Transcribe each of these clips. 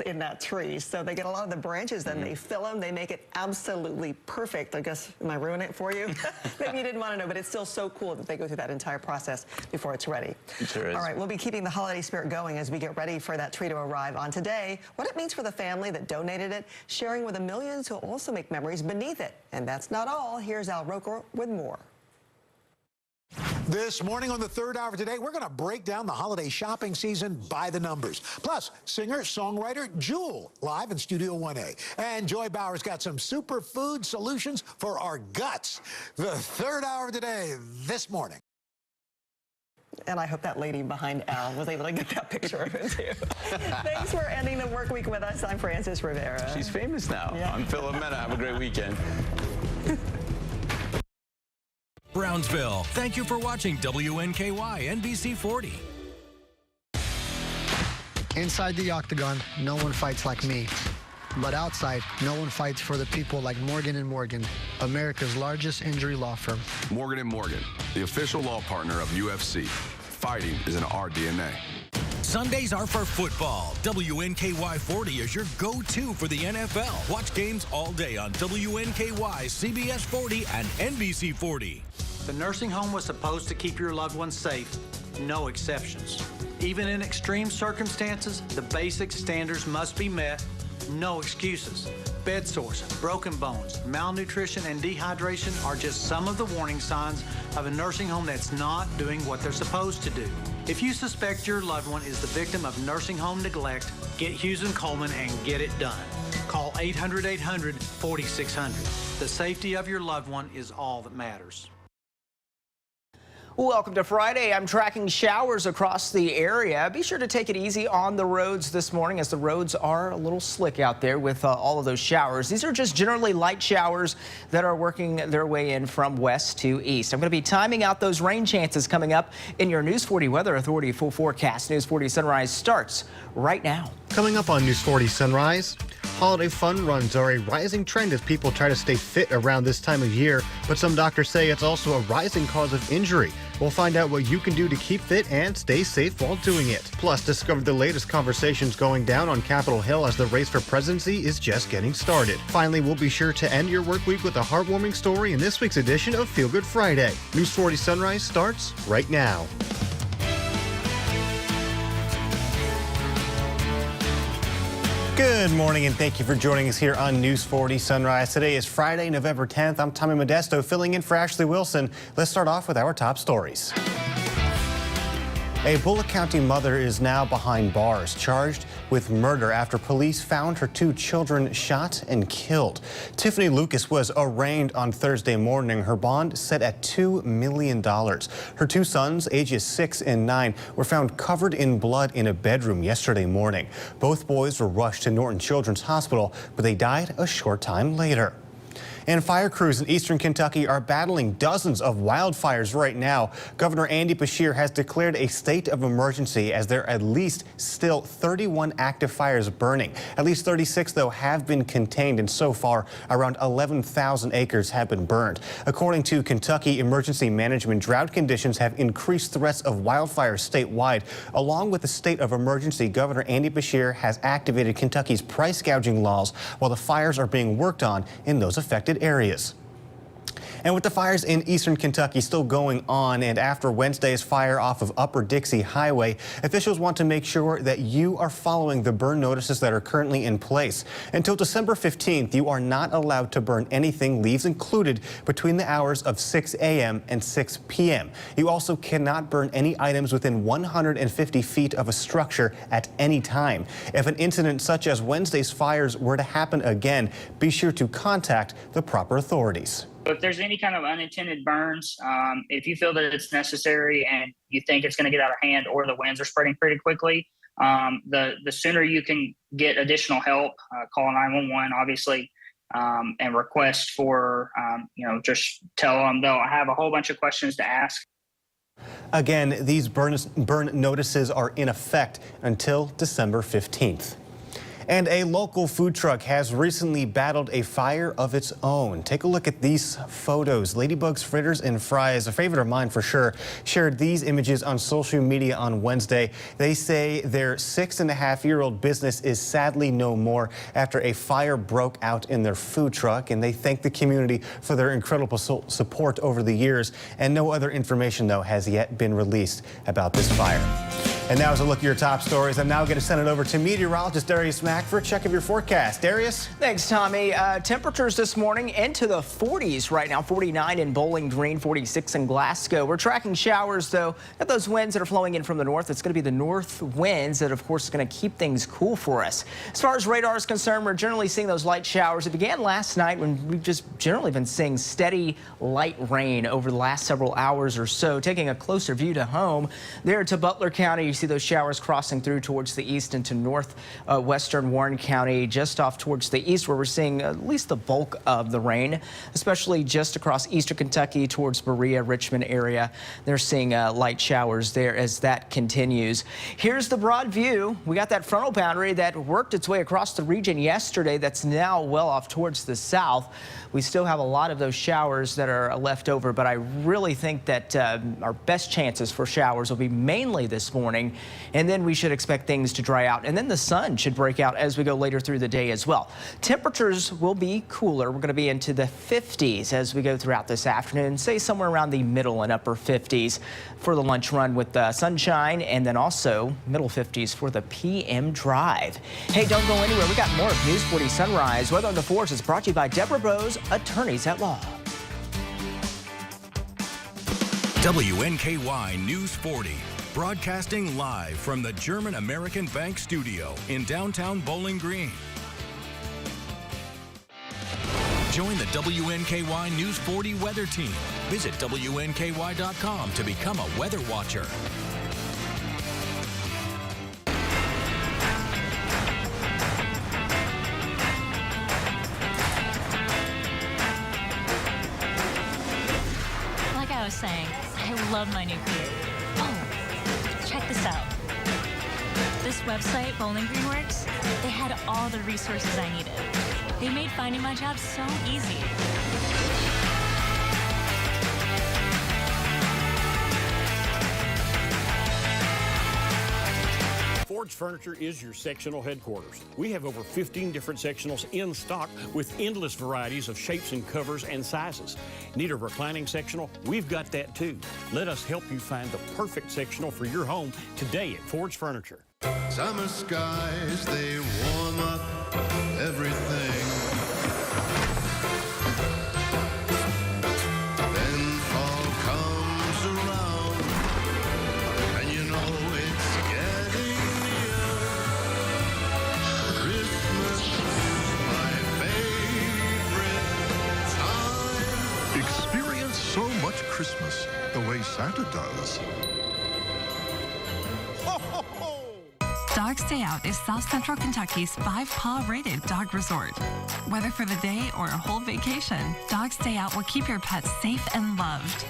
in that tree. So they get a lot of the branches, then they fill them, they make it absolutely perfect. I guess, am I ruining it for you? Maybe you didn't want to know, but it's still so cool that they go through that entire process before it's ready. It sure is. All right, we'll be keeping the holiday spirit going as we get ready for that tree to arrive on today, what it means for the family that donated it, sharing with the millions who also make memories beneath it. And that's not all. Here's Al Roker with more. This morning on the third hour today, we're going to break down the holiday shopping season by the numbers. Plus, singer-songwriter Jewel live in Studio 1A. And Joy Bauer's got some superfood solutions for our guts. The third hour today, this morning. And I hope that lady behind Al was able to get that picture of him, too. Thanks for ending the work week with us. I'm Frances Rivera. She's famous now. Yeah. I'm Phil Mena. Have a great weekend. Brownsville, thank you for watching WNKY NBC 40. Inside the octagon, no one fights like me. But outside, no one fights for the people like Morgan & Morgan, America's largest injury law firm. Morgan & Morgan, the official law partner of UFC. Fighting is in our DNA. Sundays are for football. WNKY 40 is your go-to for the NFL. Watch games all day on WNKY, CBS 40, and NBC 40. The nursing home was supposed to keep your loved ones safe, no exceptions. Even in extreme circumstances, the basic standards must be met, no excuses. Bed sores, broken bones, malnutrition, and dehydration are just some of the warning signs of a nursing home that's not doing what they're supposed to do. If you suspect your loved one is the victim of nursing home neglect, get Hughes & Coleman and get it done. Call 800-800-4600. The safety of your loved one is all that matters. Welcome to Friday. I'm tracking showers across the area. Be sure to take it easy on the roads this morning as the roads are a little slick out there with all of those showers. These are just generally light showers that are working their way in from west to east. I'm going to be timing out those rain chances coming up in your News 40 Weather Authority full forecast. News 40 Sunrise starts right now. Coming up on News 40 Sunrise, holiday fun runs are a rising trend as people try to stay fit around this time of year, but some doctors say it's also a rising cause of injury. We'll find out what you can do to keep fit and stay safe while doing it. Plus, discover the latest conversations going down on Capitol Hill as the race for presidency is just getting started. Finally, we'll be sure to end your work week with a heartwarming story in this week's edition of Feel Good Friday. News 40 Sunrise starts right now. Good morning and thank you for joining us here on News 40 Sunrise. Today is Friday, November 10th. I'm Tommy Modesto filling in for Ashley Wilson. Let's start off with our top stories. A Bullock County mother is now behind bars, charged with murder after police found her 2 children shot and killed. Tiffany Lucas was arraigned on Thursday morning. Her bond set at $2 million. Her 2 sons, ages 6 and 9, were found covered in blood in a bedroom yesterday morning. Both boys were rushed to Norton Children's Hospital, but they died a short time later. And fire crews in eastern Kentucky are battling dozens of wildfires right now. Governor Andy Beshear has declared a state of emergency as there are at least still 31 active fires burning. At least 36, though, have been contained, and so far around 11,000 acres have been burned. According to Kentucky Emergency Management, drought conditions have increased threats of wildfires statewide. Along with the state of emergency, Governor Andy Beshear has activated Kentucky's price gouging laws while the fires are being worked on in those affected areas. And with the fires in eastern Kentucky still going on, and after Wednesday's fire off of Upper Dixie Highway, officials want to make sure that you are following the burn notices that are currently in place. Until December 15th, you are not allowed to burn anything, leaves included, between the hours of 6 a.m. and 6 p.m. You also cannot burn any items within 150 feet of a structure at any time. If an incident such as Wednesday's fires were to happen again, be sure to contact the proper authorities. If there's any kind of unintended burns, if you feel that it's necessary and you think it's going to get out of hand or the winds are spreading pretty quickly, the sooner you can get additional help, call 911, obviously, and request for, just tell them, though, I have a whole bunch of questions to ask. Again, these burn notices are in effect until December 15th. And a local food truck has recently battled a fire of its own. Take a look at these photos. Ladybugs, fritters, and fries, a favorite of mine for sure, shared these images on social media on Wednesday. They say their 6.5-year-old business is sadly no more after a fire broke out in their food truck, and they thank the community for their incredible support over the years. And no other information, though, has yet been released about this fire. And now, as a look at your top stories, I'm now going to send it over to meteorologist Darius Mack for a check of your forecast. Darius? Thanks, Tommy. Temperatures this morning into the 40s right now. 49 in Bowling Green, 46 in Glasgow. We're tracking showers, though. Got those winds that are flowing in from the north. It's going to be the north winds that, of course, is going to keep things cool for us. As far as radar is concerned, we're generally seeing those light showers. It began last night when we've just generally been seeing steady light rain over the last several hours or so. Taking a closer view to home, there to Butler County, you see those showers crossing through towards the east into northwestern Warren County, just off towards the east, where we're seeing at least the bulk of the rain, especially just across eastern Kentucky towards Berea, Richmond area. They're seeing light showers there as that continues. Here's the broad view. We got that frontal boundary that worked its way across the region yesterday that's now well off towards the south. We still have a lot of those showers that are left over, but I really think that our best chances for showers will be mainly this morning, and then we should expect things to dry out, and then the sun should break out as we go later through the day as well. Temperatures will be cooler. We're going to be into the 50s as we go throughout this afternoon, say somewhere around the middle and upper 50s for the lunch run with sunshine, and then also middle 50s for the PM drive. Hey, don't go anywhere. We got more of News 40 Sunrise. Weather on the 4s is brought to you by Deborah Bose, attorneys at law. WNKY News 40, broadcasting live from the German American Bank studio in downtown Bowling Green. Join the WNKY News 40 weather team. Visit WNKY.com to become a weather watcher. I was saying, I love my new career. Oh, check this out. This website, Bowling Green Works, they had all the resources I needed. They made finding my job so easy. Ford's Furniture is your sectional headquarters. We have over 15 different sectionals in stock with endless varieties of shapes and covers and sizes. Need a reclining sectional? We've got that too. Let us help you find the perfect sectional for your home today at Ford's Furniture. Summer skies, they warm up everything. Then fall comes around, and you know it's getting near. Christmas is my favorite time. Experience so much Christmas the way Santa does. Dog Stay Out is South Central Kentucky's 5-paw rated dog resort. Whether for the day or a whole vacation, Dog Stay Out will keep your pets safe and loved.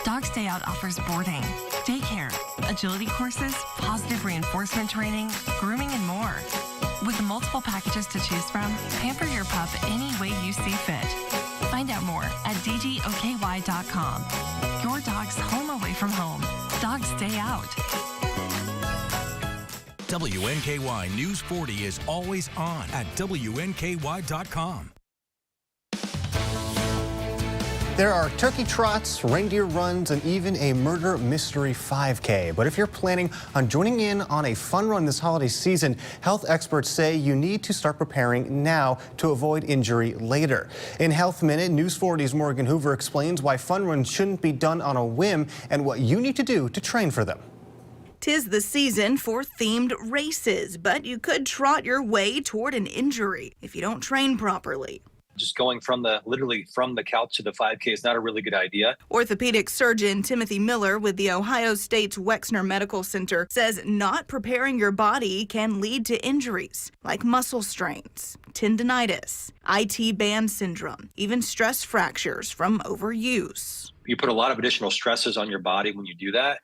Dog Stay Out offers boarding, daycare, agility courses, positive reinforcement training, grooming, and more. With multiple packages to choose from, pamper your pup any way you see fit. Find out more at dgoky.com. Your dog's home away from home. Dog Stay Out. WNKY News 40 is always on at WNKY.com. There are turkey trots, reindeer runs, and even a murder mystery 5K. But if you're planning on joining in on a fun run this holiday season, health experts say you need to start preparing now to avoid injury later. In Health Minute, News 40's Morgan Hoover explains why fun runs shouldn't be done on a whim and what you need to do to train for them. 'Tis the season for themed races, but you could trot your way toward an injury if you don't train properly. Just going literally from the couch to the 5K is not a really good idea. Orthopedic surgeon Timothy Miller with the Ohio State's Wexner Medical Center says not preparing your body can lead to injuries like muscle strains, tendinitis, IT band syndrome, even stress fractures from overuse. You put a lot of additional stresses on your body when you do that.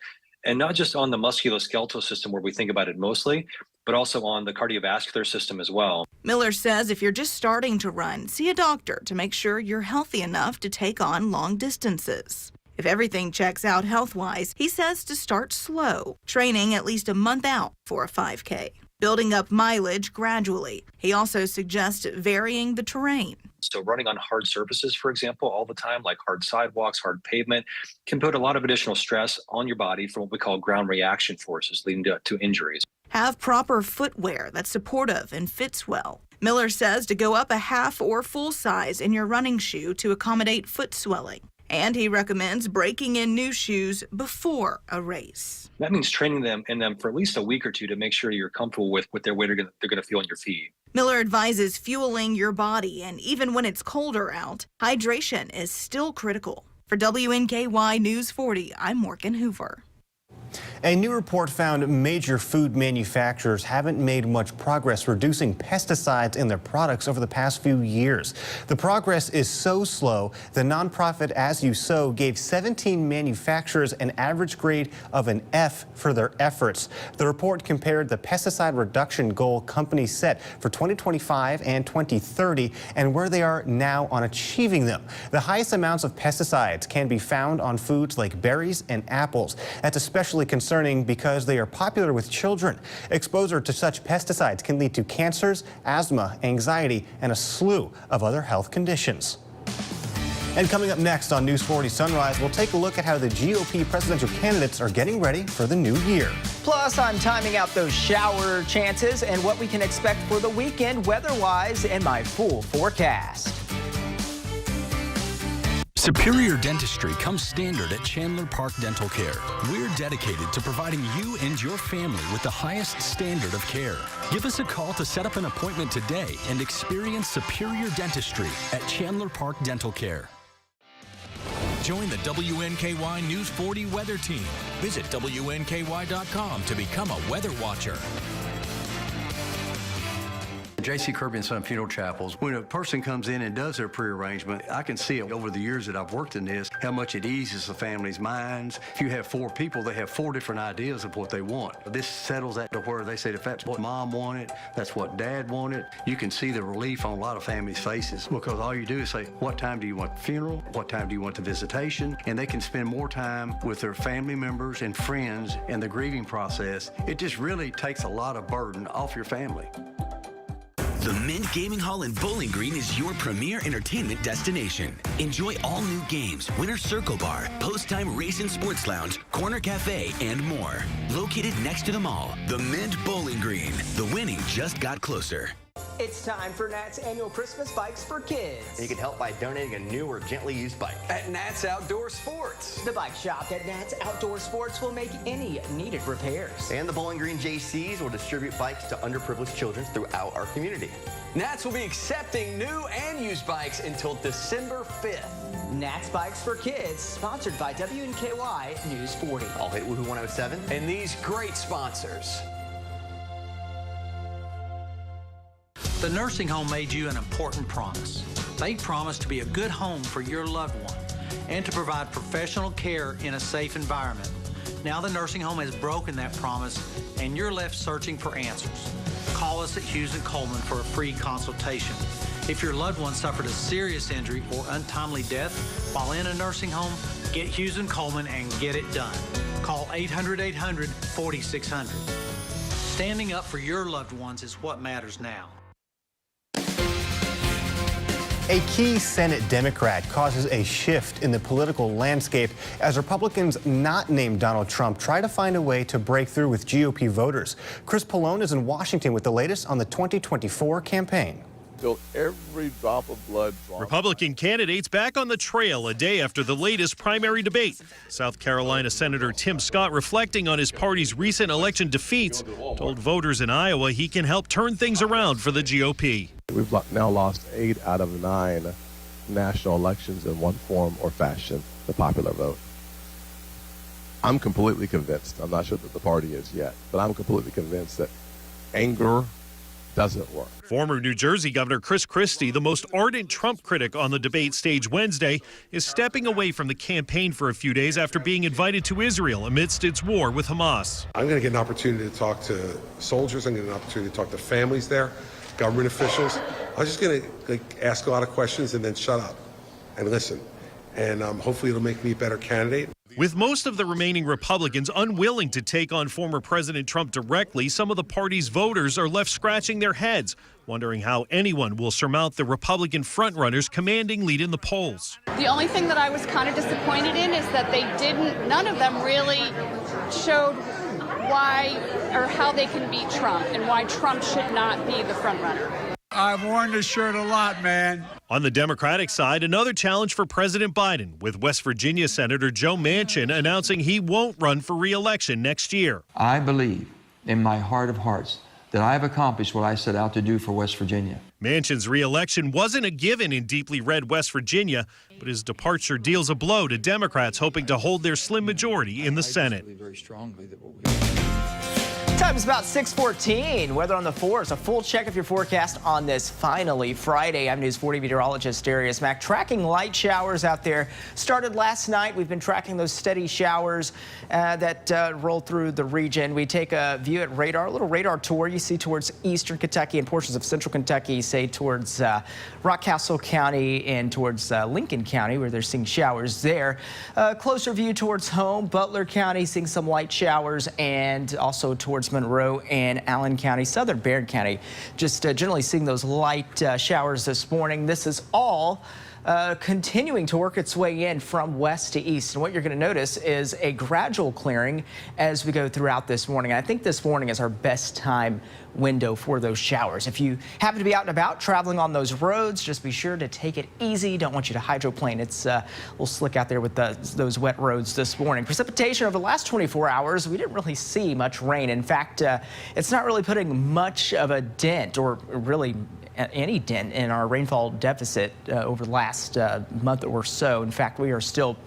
And not just on the musculoskeletal system where we think about it mostly, but also on the cardiovascular system as well. Miller says if you're just starting to run, see a doctor to make sure you're healthy enough to take on long distances. If everything checks out health-wise, he says to start slow, training at least a month out for a 5K, building up mileage gradually. He also suggests varying the terrain. So running on hard surfaces, for example, all the time, like hard sidewalks, hard pavement, can put a lot of additional stress on your body from what we call ground reaction forces, leading to injuries. Have proper footwear that's supportive and fits well. Miller says to go up a half or full size in your running shoe to accommodate foot swelling. And he recommends breaking in new shoes before a race. That means training them in them for at least a week or two to make sure you're comfortable with what their weight they're going to feel on your feet. Miller advises fueling your body, and even when it's colder out, hydration is still critical. For WNKY News 40, I'm Morgan Hoover. A new report found major food manufacturers haven't made much progress reducing pesticides in their products over the past few years. The progress is so slow, the nonprofit As You Sow gave 17 manufacturers an average grade of an F for their efforts. The report compared the pesticide reduction goal companies set for 2025 and 2030 and where they are now on achieving them. The highest amounts of pesticides can be found on foods like berries and apples. That's especially concerning because they are popular with children. Exposure to such pesticides can lead to cancers, asthma, anxiety, and a slew of other health conditions. And coming up next on News 40 Sunrise, we'll take a look at how the GOP presidential candidates are getting ready for the new year. Plus, I'm timing out those shower chances and what we can expect for the weekend weather-wise in my full forecast. Superior dentistry comes standard at Chandler Park Dental Care. We're dedicated to providing you and your family with the highest standard of care. Give us a call to set up an appointment today and experience superior dentistry at Chandler Park Dental Care. Join the WNKY News 40 weather team. Visit WNKY.com to become a weather watcher. J.C. Kirby & Son Funeral Chapels, when a person comes in and does their pre-arrangement, I can see it over the years that I've worked in this, how much it eases the family's minds. If you have 4 people, they have 4 different ideas of what they want. This settles that to where they say if that's what mom wanted, that's what dad wanted. You can see the relief on a lot of families' faces because all you do is say, what time do you want the funeral? What time do you want the visitation? And they can spend more time with their family members and friends in the grieving process. It just really takes a lot of burden off your family. The Mint Gaming Hall in Bowling Green is your premier entertainment destination. Enjoy all new games, Winter Circle Bar, Post-Time Race and Sports Lounge, Corner Cafe, and more. Located next to the mall, the Mint Bowling Green. The winning just got closer. It's time for Nat's annual Christmas Bikes for Kids. And you can help by donating a new or gently used bike. At Nat's Outdoor Sports. The bike shop at Nat's Outdoor Sports will make any needed repairs. And the Bowling Green JCs will distribute bikes to underprivileged children throughout our community. Nat's will be accepting new and used bikes until December 5th. Nat's Bikes for Kids, sponsored by WNKY News 40. I'll hit Woohoo 107. And these great sponsors. The nursing home made you an important promise. They promised to be a good home for your loved one and to provide professional care in a safe environment. Now the nursing home has broken that promise and you're left searching for answers. Call us at Hughes & Coleman for a free consultation. If your loved one suffered a serious injury or untimely death while in a nursing home, get Hughes & Coleman and get it done. Call 800-800-4600. Standing up for your loved ones is what matters now. A key Senate Democrat causes a shift in the political landscape as Republicans not named Donald Trump try to find a way to break through with GOP voters. Chris Pallone is in Washington with the latest on the 2024 campaign. Till every drop of blood drawn. Republican candidates back on the trail a day after the latest primary debate. South Carolina Senator Tim Scott, reflecting on his party's recent election defeats, told voters in Iowa he can help turn things around for the GOP. We've now lost 8 out of 9 national elections in one form or fashion, the popular vote. I'm completely convinced, I'm not sure that the party is yet, but I'm completely convinced that anger doesn't work. Former New Jersey Governor Chris Christie, the most ardent Trump critic on the debate stage Wednesday, is stepping away from the campaign for a few days after being invited to Israel amidst its war with Hamas. I'm going to get an opportunity to talk to soldiers. I'm going to get an opportunity to talk to families there, government officials. I'm just going to ask a lot of questions and then shut up and listen. And hopefully it'll make me a better candidate. With most of the remaining Republicans unwilling to take on former President Trump directly, some of the party's voters are left scratching their heads, wondering how anyone will surmount the Republican frontrunner's commanding lead in the polls. The only thing that I was kind of disappointed in is that none of them really showed why or how they can beat Trump and why Trump should not be the frontrunner. I've worn this shirt a lot, man. On the Democratic side, another challenge for President Biden, with West Virginia Senator Joe Manchin announcing he won't run for re-election next year. I believe in my heart of hearts that I've accomplished what I set out to do for West Virginia. Manchin's re-election wasn't a given in deeply red West Virginia, but his departure deals a blow to Democrats hoping to hold their slim majority in the Senate. Time is about 6:14. Weather on the 4s. A full check of your forecast on this finally Friday. I'm News 40 meteorologist Darius Mack. Tracking light showers out there. Started last night. We've been tracking those steady showers that roll through the region. We take a view at radar, a little radar tour. You see towards eastern Kentucky and portions of central Kentucky, say towards Rockcastle County and towards Lincoln County, where they're seeing showers there. Closer view towards home, Butler County, seeing some light showers, and also towards Monroe and Allen County, southern Barron County, just generally seeing those light showers this morning. This is all continuing to work its way in from west to east. And what you're going to notice is a gradual clearing as we go throughout this morning. I think this morning is our best time window for those showers. If you happen to be out and about traveling on those roads, just be sure to take it easy. Don't want you to hydroplane. It's a little slick out there with those wet roads this morning. Precipitation over the last 24 hours, we didn't really see much rain. In fact, it's not really putting much of a dent or really any dent in our rainfall deficit over the last month or so. In fact, we are still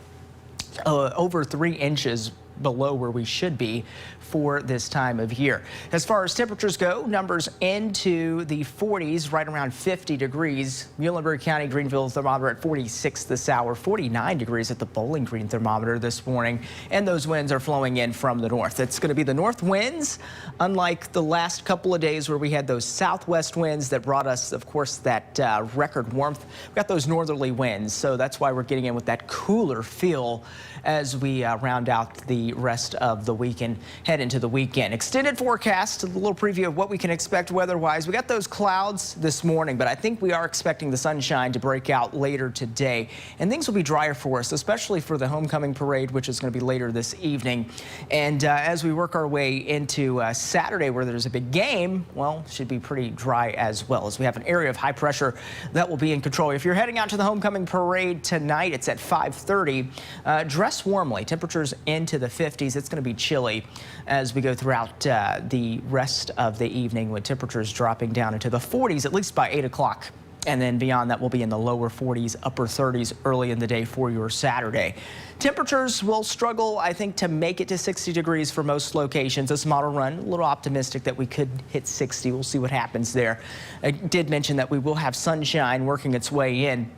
over 3 inches below where we should be for this time of year. As far as temperatures go, numbers into the 40s, right around 50 degrees. Muhlenberg County, Greenville thermometer at 46 this hour, 49 degrees at the Bowling Green thermometer this morning, and those winds are flowing in from the north. It's going to be the north winds, unlike the last couple of days where we had those southwest winds that brought us, of course, that record warmth. We've got those northerly winds, so that's why we're getting in with that cooler feel as we round out the rest of the week and head into the weekend. Extended forecast, a little preview of what we can expect weather-wise. We got those clouds this morning, but I think we are expecting the sunshine to break out later today, and things will be drier for us, especially for the homecoming parade, which is going to be later this evening. And as we work our way into Saturday, where there's a big game, well, should be pretty dry as well, as we have an area of high pressure that will be in control. If you're heading out to the homecoming parade tonight, it's at 5:30. Dress warmly. Temperatures into the 50s. It's going to be chilly as we go throughout the rest of the evening, with temperatures dropping down into the 40s at least by 8 o'clock. And then beyond that, we'll be in the lower 40s, upper 30s early in the day for your Saturday. Temperatures will struggle, I think, to make it to 60 degrees for most locations. This model run, a little optimistic that we could hit 60. We'll see what happens there. I did mention that we will have sunshine working its way in.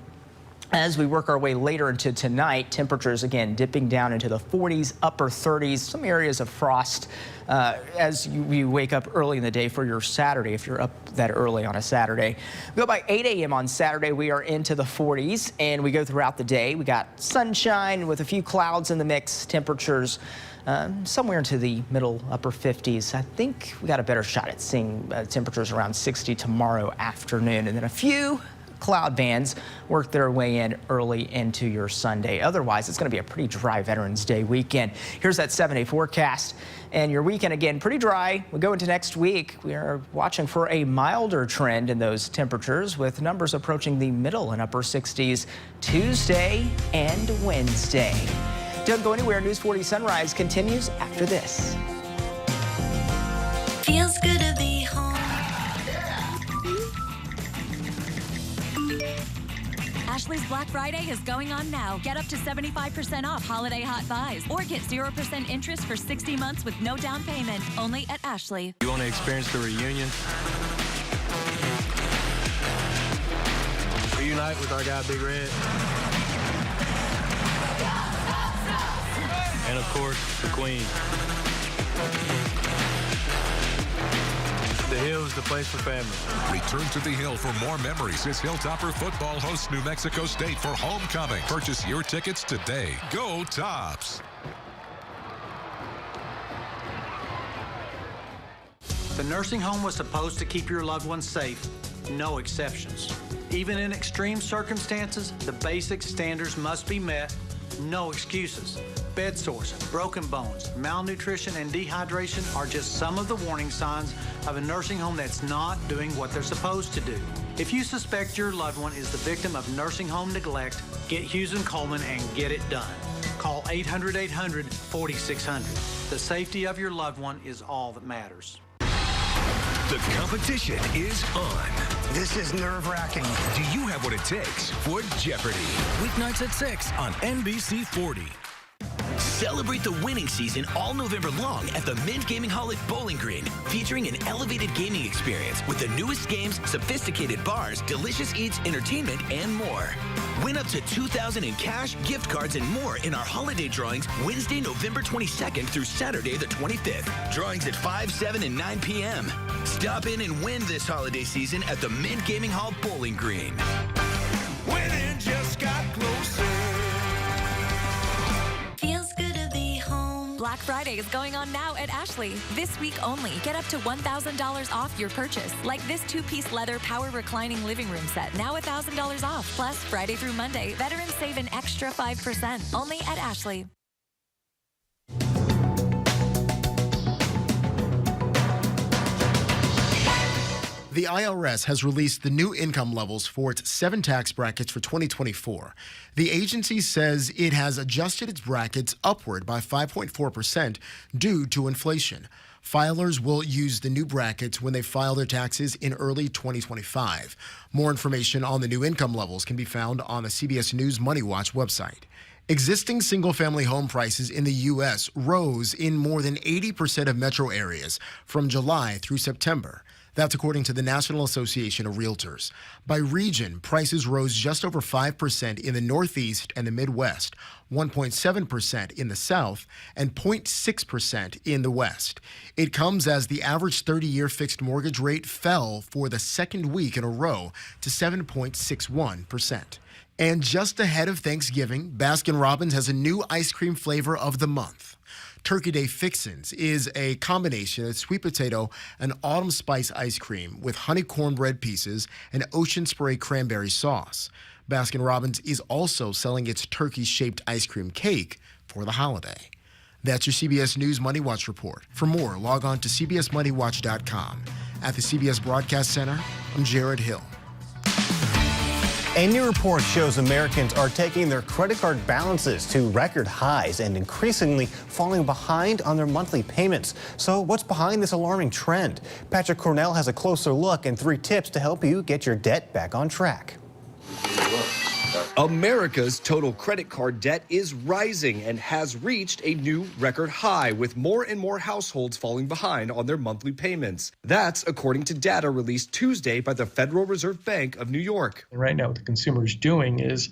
As we work our way later into tonight, temperatures again dipping down into the 40s, upper 30s, some areas of frost as you wake up early in the day for your Saturday, if you're up that early on a Saturday. We go by 8 a.m. on Saturday, we are into the 40s, and we go throughout the day. We got sunshine with a few clouds in the mix, temperatures somewhere into the middle upper 50s. I think we got a better shot at seeing temperatures around 60 tomorrow afternoon, and then a few cloud bands work their way in early into your Sunday. Otherwise, it's going to be a pretty dry Veterans Day weekend. Here's that 7-day forecast. And your weekend, again, pretty dry. We go into next week. We are watching for a milder trend in those temperatures, with numbers approaching the middle and upper 60s Tuesday and Wednesday. Don't go anywhere. News 40 Sunrise continues after this. Feels good to be home. Ashley's Black Friday is going on now. Get up to 75% off holiday hot buys, or get 0% interest for 60 months with no down payment. Only at Ashley. You want to experience the reunion? tight with our guy Big Red. And of course, the Queen. The Hill is the place for family. Return to the Hill for more memories as Hilltopper football hosts New Mexico State for homecoming. Purchase your tickets today. Go Tops! The nursing home was supposed to keep your loved ones safe, no exceptions. Even in extreme circumstances, the basic standards must be met, no excuses. Bed sores, broken bones, malnutrition, and dehydration are just some of the warning signs of a nursing home that's not doing what they're supposed to do. If you suspect your loved one is the victim of nursing home neglect, get Hughes and Coleman and get it done. Call 800-800-4600. The safety of your loved one is all that matters. The competition is on. This is nerve-wracking. Do you have what it takes for Jeopardy? Weeknights at 6 on NBC 40. Celebrate the winning season all November long at the Mint Gaming Hall at Bowling Green, featuring an elevated gaming experience with the newest games, sophisticated bars, delicious eats, entertainment, and more. Win up to $2,000 in cash, gift cards, and more in our holiday drawings Wednesday, November 22nd through Saturday the 25th. Drawings at 5, 7, and 9 p.m. Stop in and win this holiday season at the Mint Gaming Hall Bowling Green. Winning just got closer. Feels good to be home. Black Friday is going on now at Ashley. This week only, get up to $1,000 off your purchase. Like this 2-piece leather power reclining living room set, now $1,000 off. Plus, Friday through Monday, veterans save an extra 5%. Only at Ashley. The IRS has released the new income levels for its 7 tax brackets for 2024. The agency says it has adjusted its brackets upward by 5.4% due to inflation. Filers will use the new brackets when they file their taxes in early 2025. More information on the new income levels can be found on the CBS News Money Watch website. Existing single-family home prices in the U.S. rose in more than 80% of metro areas from July through September. That's according to the National Association of Realtors. By region, prices rose just over 5% in the Northeast and the Midwest, 1.7% in the South, and 0.6% in the West. It comes as the average 30-year fixed mortgage rate fell for the second week in a row to 7.61%. And just ahead of Thanksgiving, Baskin-Robbins has a new ice cream flavor of the month. Turkey Day Fixins is a combination of sweet potato and autumn spice ice cream with honey cornbread pieces and ocean spray cranberry sauce. Baskin-Robbins is also selling its turkey-shaped ice cream cake for the holiday. That's your CBS News Money Watch report. For more, log on to cbsmoneywatch.com. At the CBS Broadcast Center, I'm Jared Hill. A new report shows Americans are taking their credit card balances to record highs and increasingly falling behind on their monthly payments. So what's behind this alarming trend? Patrick Cornell has a closer look and 3 tips to help you get your debt back on track. America's total credit card debt is rising and has reached a new record high, with more and more households falling behind on their monthly payments. That's according to data released Tuesday by the Federal Reserve Bank of New York. Right now, what the consumer is doing is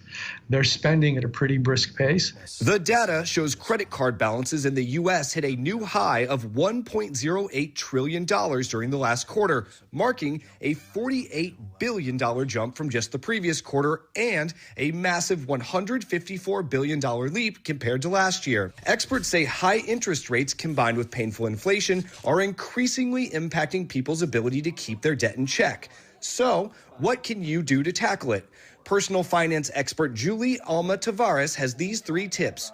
they're spending at a pretty brisk pace. The data shows credit card balances in the U.S. hit a new high of $1.08 trillion during the last quarter, marking a $48 billion jump from just the previous quarter and a massive $154 billion leap compared to last year. Experts say high interest rates combined with painful inflation are increasingly impacting people's ability to keep their debt in check. So, what can you do to tackle it? Personal finance expert Julie Alma Tavares has these 3 tips.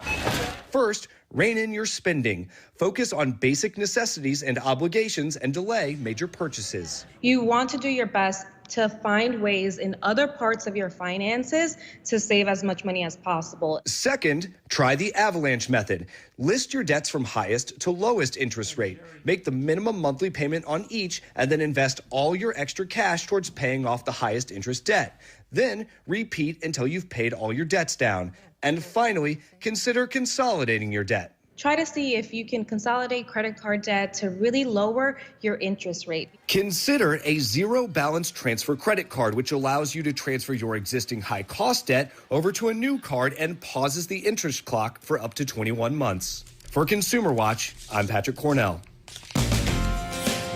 First, rein in your spending. Focus on basic necessities and obligations and delay major purchases. You want to do your best to find ways in other parts of your finances to save as much money as possible. Second, try the avalanche method. List your debts from highest to lowest interest rate. Make the minimum monthly payment on each and then invest all your extra cash towards paying off the highest interest debt. Then repeat until you've paid all your debts down. And finally, consider consolidating your debt. try to see if you can consolidate credit card debt to really lower your interest rate. Consider a zero balance transfer credit card, which allows you to transfer your existing high cost debt over to a new card and pauses the interest clock for up to 21 months. For Consumer Watch, I'm Patrick Cornell.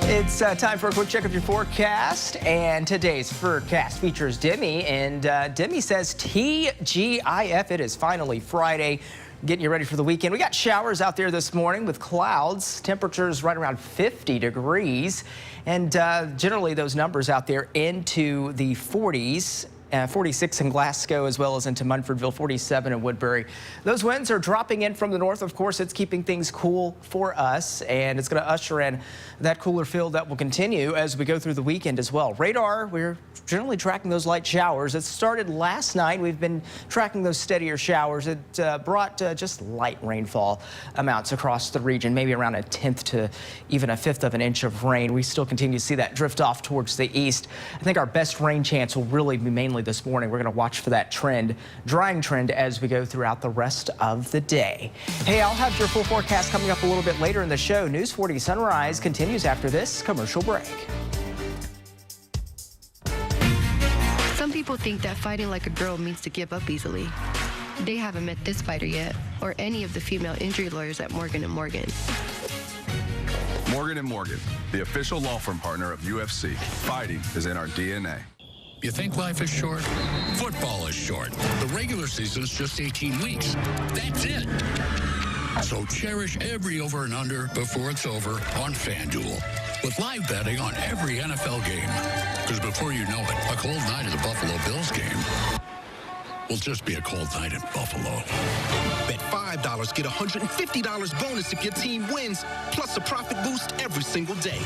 It's time for a quick check of your forecast, and today's forecast features Demi, and Demi says TGIF, it is finally Friday. Getting you ready for the weekend. We got showers out there this morning with clouds, temperatures right around 50 degrees, and generally those numbers out there into the 40s. 46 in Glasgow, as well as into Munfordville, 47 in Woodbury. Those winds are dropping in from the north. Of course, it's keeping things cool for us, and it's going to usher in that cooler feel that will continue as we go through the weekend as well. Radar, we're generally tracking those light showers. It started last night. We've been tracking those steadier showers. It brought just light rainfall amounts across the region, maybe around 1/10 to even 1/5 of an inch of rain. We still continue to see that drift off towards the east. I think our best rain chance will really be mainly this morning. We're going to watch for that trend, drying trend, as we go throughout the rest of the day. Hey, I'll have your full forecast coming up a little bit later in the show. News 40 Sunrise continues after this commercial break. Some people think that fighting like a girl means to give up easily. They haven't met this fighter yet, or any of the female injury lawyers at Morgan & Morgan. Morgan & Morgan, the official law firm partner of UFC. Fighting is in our DNA. You think life is short? Football is short. The regular season's just 18 weeks. That's it. So cherish every over and under before it's over on FanDuel. With live betting on every NFL game. Because before you know it, a cold night at the Buffalo Bills game will just be a cold night in Buffalo. Bet $5, get $150 bonus if your team wins, plus a profit boost every single day.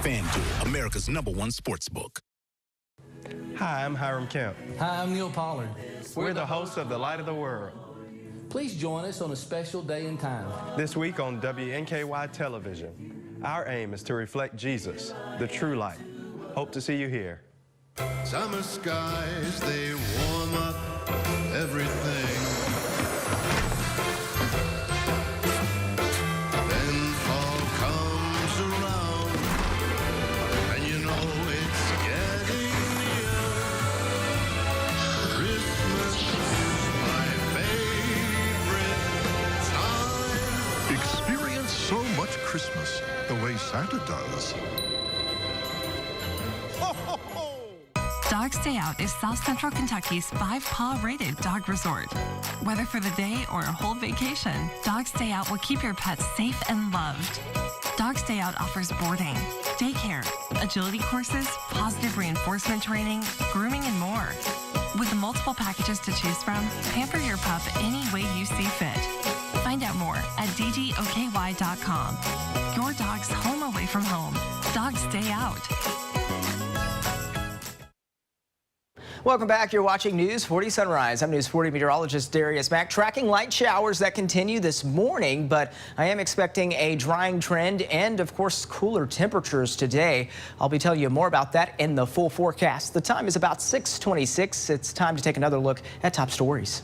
FanDuel, America's #1 sportsbook. Hi, I'm Hiram Kemp. Hi, I'm Neil Pollard. We're the hosts of The Light of the World. Please join us on a special day and time. This week on WNKY television. Our aim is to reflect Jesus, the true light. Hope to see you here. Summer skies, they warm up everything. Then fall comes around, and you know it's getting near. Christmas is my favorite time. Experience so much Christmas the way Santa does. Dog Stay Out is South Central Kentucky's 5-paw rated dog resort. Whether for the day or a whole vacation, Dog Stay Out will keep your pets safe and loved. Dog Stay Out offers boarding, daycare, agility courses, positive reinforcement training, grooming, and more. With multiple packages to choose from, pamper your pup any way you see fit. Find out more at dgoky.com. Your dog's home away from home. Dog Stay Out. Welcome back. You're watching News 40 Sunrise. I'm News 40 meteorologist Darius Mack. Tracking light showers that continue this morning, but I am expecting a drying trend and, of course, cooler temperatures today. I'll be telling you more about that in the full forecast. The time is about 6:26. It's time to take another look at top stories.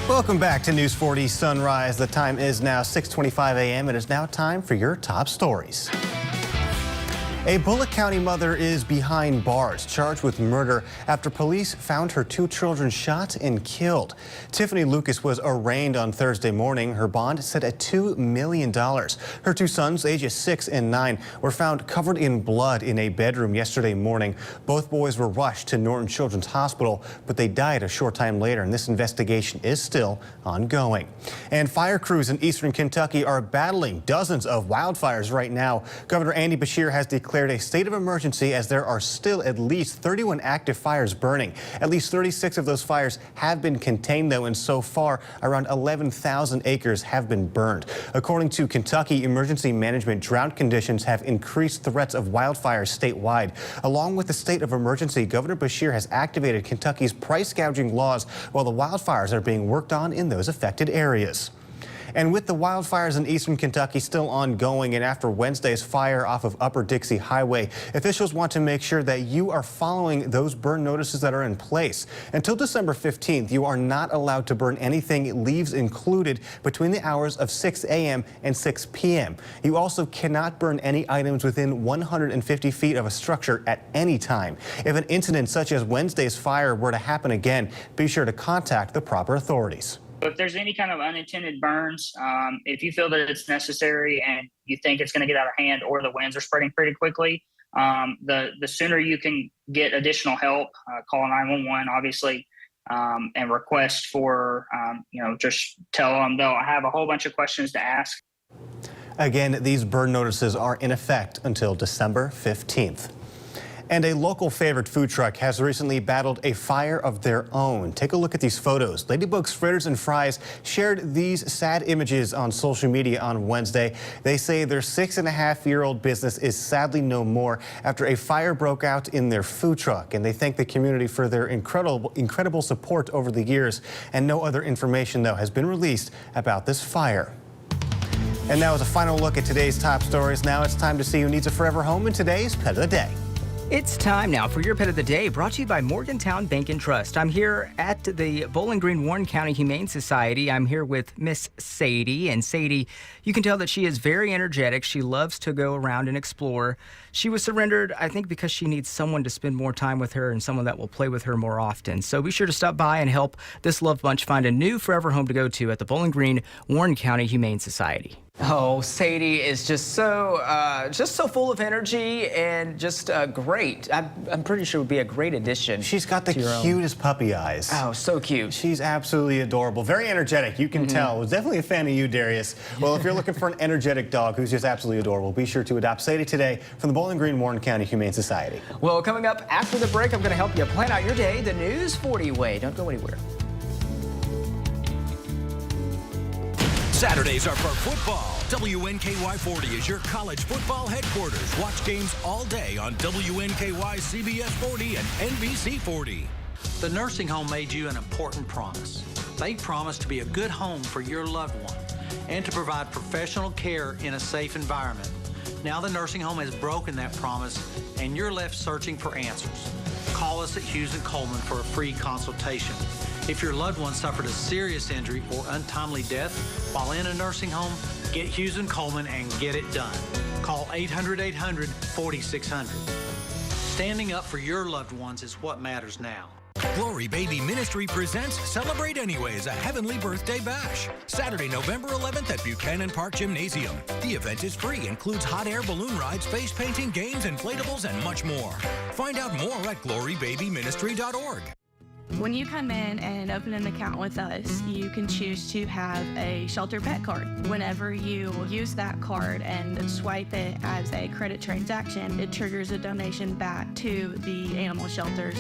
Welcome back to News 40 Sunrise. The time is now 6:25 a.m. It is now time for your top stories. A Bullock County mother is behind bars, charged with murder after police found her 2 children shot and killed. Tiffany Lucas was arraigned on Thursday morning. Her bond set at $2 million. Her 2 sons, ages 6 and 9, were found covered in blood in a bedroom yesterday morning. Both boys were rushed to Norton Children's Hospital, but they died a short time later, and this investigation is still ongoing. And fire crews in eastern Kentucky are battling dozens of wildfires right now. Governor Andy Beshear has declared a state of emergency as there are still at least 31 active fires burning. At least 36 of those fires have been contained, though, and so far around 11,000 acres have been burned. According to Kentucky Emergency Management, drought conditions have increased threats of wildfires statewide. Along with the state of emergency, Governor Beshear has activated Kentucky's price gouging laws while the wildfires are being worked on in those affected areas. And with the wildfires in eastern Kentucky still ongoing, and after Wednesday's fire off of Upper Dixie Highway, officials want to make sure that you are following those burn notices that are in place. Until December 15th, you are not allowed to burn anything, leaves included, between the hours of 6 a.m. and 6 p.m. You also cannot burn any items within 150 feet of a structure at any time. If an incident such as Wednesday's fire were to happen again, be sure to contact the proper authorities. If there's any kind of unintended burns, if you feel that it's necessary and you think it's going to get out of hand or the winds are spreading pretty quickly, the sooner you can get additional help, call 911, obviously, and request for, just tell them they'll have a whole bunch of questions to ask. Again, these burn notices are in effect until December 15th. And a local favorite food truck has recently battled a fire of their own. Take a look at these photos. Ladybug's Fritters and Fries shared these sad images on social media on Wednesday. They say their 6.5-year-old business is sadly no more after a fire broke out in their food truck. And they thank the community for their incredible support over the years. And no other information, though, has been released about this fire. And now, as a final look at today's top stories, now it's time to see who needs a forever home in today's Pet of the Day. It's time now for your Pet of the Day, brought to you by Morgantown Bank and Trust. I'm here at the Bowling Green Warren County Humane Society. I'm here with Miss Sadie. And Sadie, you can tell that she is very energetic. She loves to go around and explore. She was surrendered, I think, because she needs someone to spend more time with her and someone that will play with her more often. So be sure to stop by and help this loved bunch find a new forever home to go to at the Bowling Green Warren County Humane Society. Oh, Sadie is just so full of energy and just great. I'm pretty sure it would be a great addition. She's got the cutest puppy eyes. Oh, so cute. She's absolutely adorable. Very energetic, you can tell. Was definitely a fan of you, Darius. Well, if you're looking for an energetic dog who's just absolutely adorable, be sure to adopt Sadie today from the Bowling Green Warren County Humane Society. Well, coming up after the break, I'm going to help you plan out your day the News 40 way. Don't go anywhere. Saturdays are for football. WNKY 40 is your college football headquarters. Watch games all day on WNKY, CBS 40, and NBC 40. The nursing home made you an important promise. They promised to be a good home for your loved one and to provide professional care in a safe environment. Now the nursing home has broken that promise and you're left searching for answers. Call us at Hughes & Coleman for a free consultation. If your loved one suffered a serious injury or untimely death while in a nursing home, get Hughes & Coleman and get it done. Call 800-800-4600. Standing up for your loved ones is what matters now. Glory Baby Ministry presents Celebrate Anyways, a Heavenly Birthday Bash. Saturday, November 11th at Buchanan Park Gymnasium. The event is free, includes hot air balloon rides, face painting, games, inflatables, and much more. Find out more at glorybabyministry.org. When you come in and open an account with us, you can choose to have a shelter pet card. Whenever you use that card and swipe it as a credit transaction, it triggers a donation back to the animal shelters.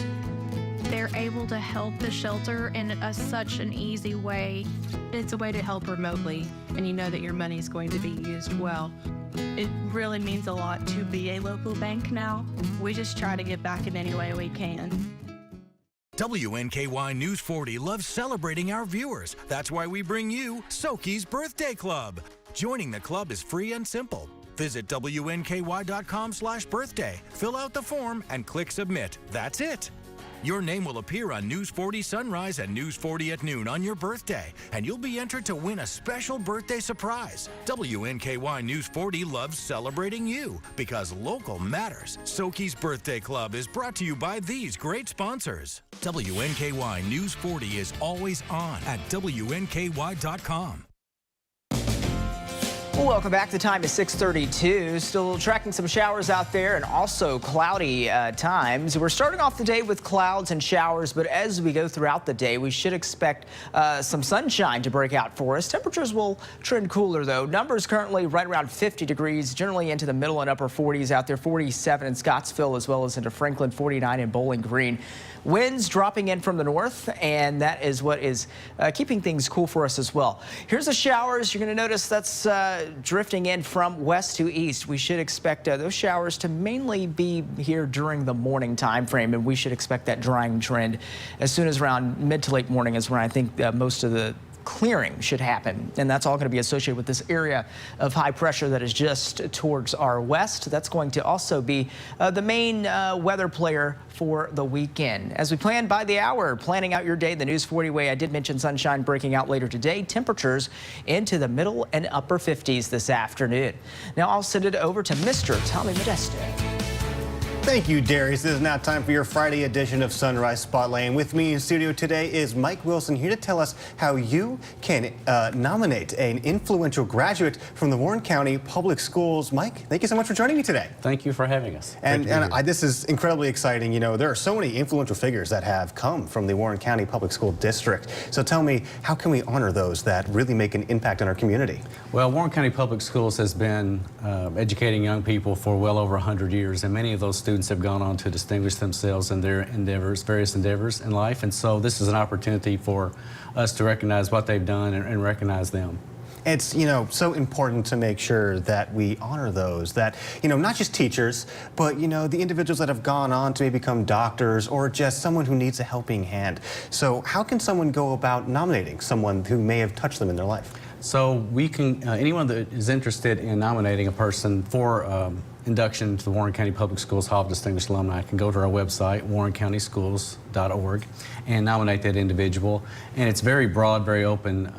They're able to help the shelter in such an easy way. It's a way to help remotely, and you know that your money is going to be used well. It really means a lot to be a local bank now. We just try to give back in any way we can. WNKY News 40 loves celebrating our viewers. That's why we bring you Soki's Birthday Club. Joining the club is free and simple. Visit WNKY.com/birthday, fill out the form, and click Submit. That's it. Your name will appear on News 40 Sunrise and News 40 at noon on your birthday, and you'll be entered to win a special birthday surprise. WNKY News 40 loves celebrating you because local matters. Soki's Birthday Club is brought to you by these great sponsors. WNKY News 40 is always on at WNKY.com. Welcome back. The time is 6:32. Still tracking some showers out there and also cloudy times. We're starting off the day with clouds and showers, but as we go throughout the day, we should expect some sunshine to break out for us. Temperatures will trend cooler, though. Numbers currently right around 50 degrees, generally into the middle and upper 40s out there. 47 in Scottsville as well as into Franklin, 49 in Bowling Green. Winds dropping in from the north, and that is what is keeping things cool for us as well. Here's the showers. You're going to notice that's drifting in from west to east. We should expect those showers to mainly be here during the morning time frame, and we should expect that drying trend as soon as around mid to late morning is when I think most of the clearing should happen, and that's all going to be associated with this area of high pressure that is just towards our west. That's going to also be the main weather player for the weekend. As we plan by the hour, planning out your day the News 40 way, I did mention sunshine breaking out later today. Temperatures into the middle and upper 50s this afternoon. Now I'll send it over to Mr. Tommy Modesto. Thank you, Darius. It is now time for your Friday edition of Sunrise Spotlight. And with me in studio today is Mike Wilson, here to tell us how you can nominate an influential graduate from the Warren County Public Schools. Mike, thank you so much for joining me today. Thank you for having us. And this is incredibly exciting. You know, there are so many influential figures that have come from the Warren County Public School District. So tell me, how can we honor those that really make an impact on our community? Well, Warren County Public Schools has been educating young people for well over 100 years, and many of those students have gone on to distinguish themselves in their various endeavors in life. And so this is an opportunity for us to recognize what they've done and recognize them. It's, you know, so important to make sure that we honor those that, you know, not just teachers, but, you know, the individuals that have gone on to maybe become doctors or just someone who needs a helping hand. So how can someone go about nominating someone who may have touched them in their life? So we can, anyone that is interested in nominating a person for induction into the Warren County Public Schools Hall of Distinguished Alumni can go to our website, warrencountyschools.org, and nominate that individual. And it's very broad, very open.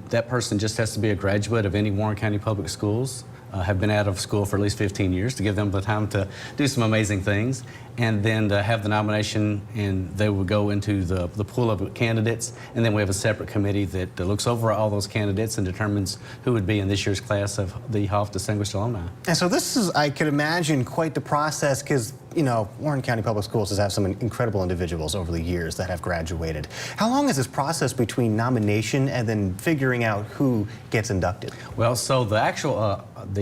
That person just has to be a graduate of any Warren County Public Schools, have been out of school for at least 15 years to give them the time to do some amazing things, and then to have the nomination, and they will go into the pool of candidates, and then we have a separate committee that looks over all those candidates and determines who would be in this year's class of the Hall of Distinguished Alumni. And so this is, I could imagine, quite the process, because, you know, Warren County Public Schools has had some incredible individuals over the years that have graduated. How long is this process between nomination and then figuring out who gets inducted? Well, so the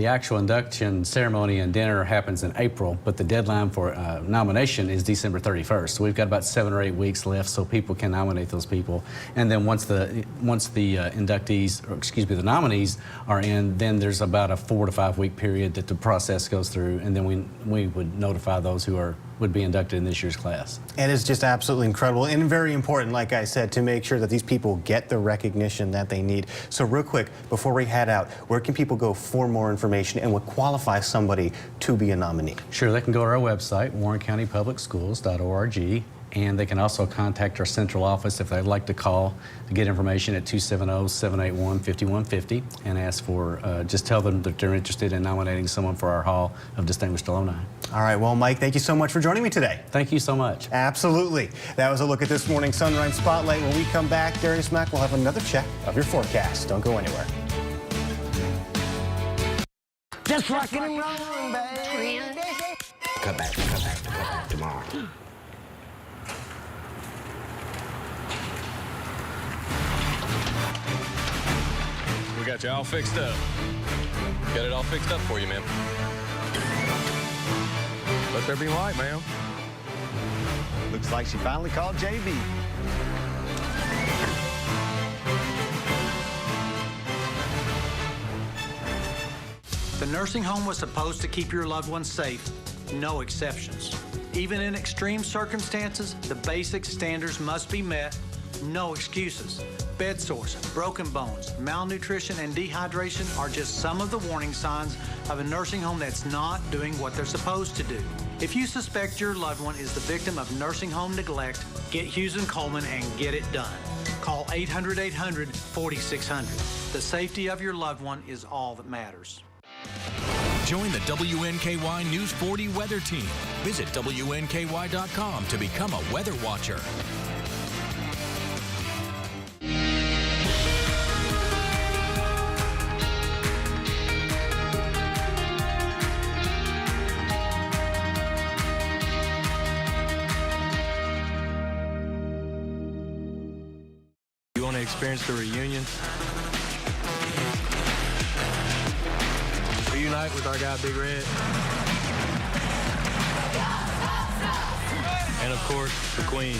actual induction ceremony and dinner happens in April, but the deadline for nomination is December 31st. So we've got about 7 or 8 weeks left so people can nominate those people. And then once the inductees, or excuse me, the nominees are in, then there's about a 4 to 5 week period that the process goes through, and then we would notify those who would be inducted in this year's class. And it's just absolutely incredible and very important, like I said, to make sure that these people get the recognition that they need. So real quick, before we head out, where can people go for more information and what qualifies somebody to be a nominee? Sure, they can go to our website, warrencountypublicschools.org, and they can also contact our central office if they'd like to call to get information at 270-781-5150 and ask for, just tell them that they're interested in nominating someone for our Hall of Distinguished Alumni. All right, well, Mike, thank you so much for joining me today. Thank you so much. Absolutely. That was a look at this morning's Sunrise Spotlight. When we come back, Darius Mack will have another check of your forecast. Don't go anywhere. Just rockin' and rollin', baby. Come back tomorrow. We got you all fixed up. Got it all fixed up for you, ma'am. Let there be light, ma'am. Looks like she finally called JB. The nursing home was supposed to keep your loved ones safe, no exceptions. Even in extreme circumstances, the basic standards must be met, no excuses. Bed sores, broken bones, malnutrition, and dehydration are just some of the warning signs of a nursing home that's not doing what they're supposed to do. If you suspect your loved one is the victim of nursing home neglect, get Hughes & Coleman and get it done. Call 800-800-4600. The safety of your loved one is all that matters. Join the WNKY News 40 weather team. Visit WNKY.com to become a weather watcher. You want to experience the reunion? Reunite with our guy Big Red. And of course, the Queen.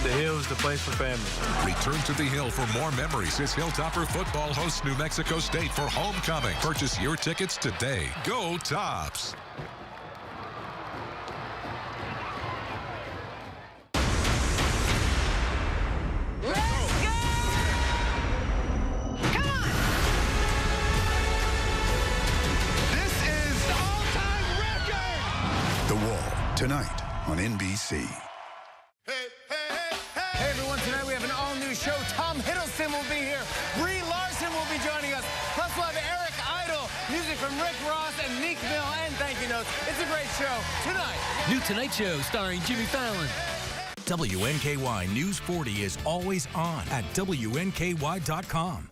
The Hill is the place for family. Return to the Hill for more memories as Hilltopper football hosts New Mexico State for homecoming. Purchase your tickets today. Go Tops! tonight on NBC. Hey everyone, tonight we have an all-new show. Tom Hiddleston will be here. Brie Larson will be joining us. Plus we'll have Eric Idle, music from Rick Ross and Meek Mill, and thank you notes. It's a great show tonight. New Tonight Show starring Jimmy Fallon. WNKY News 40 is always on at WNKY.com.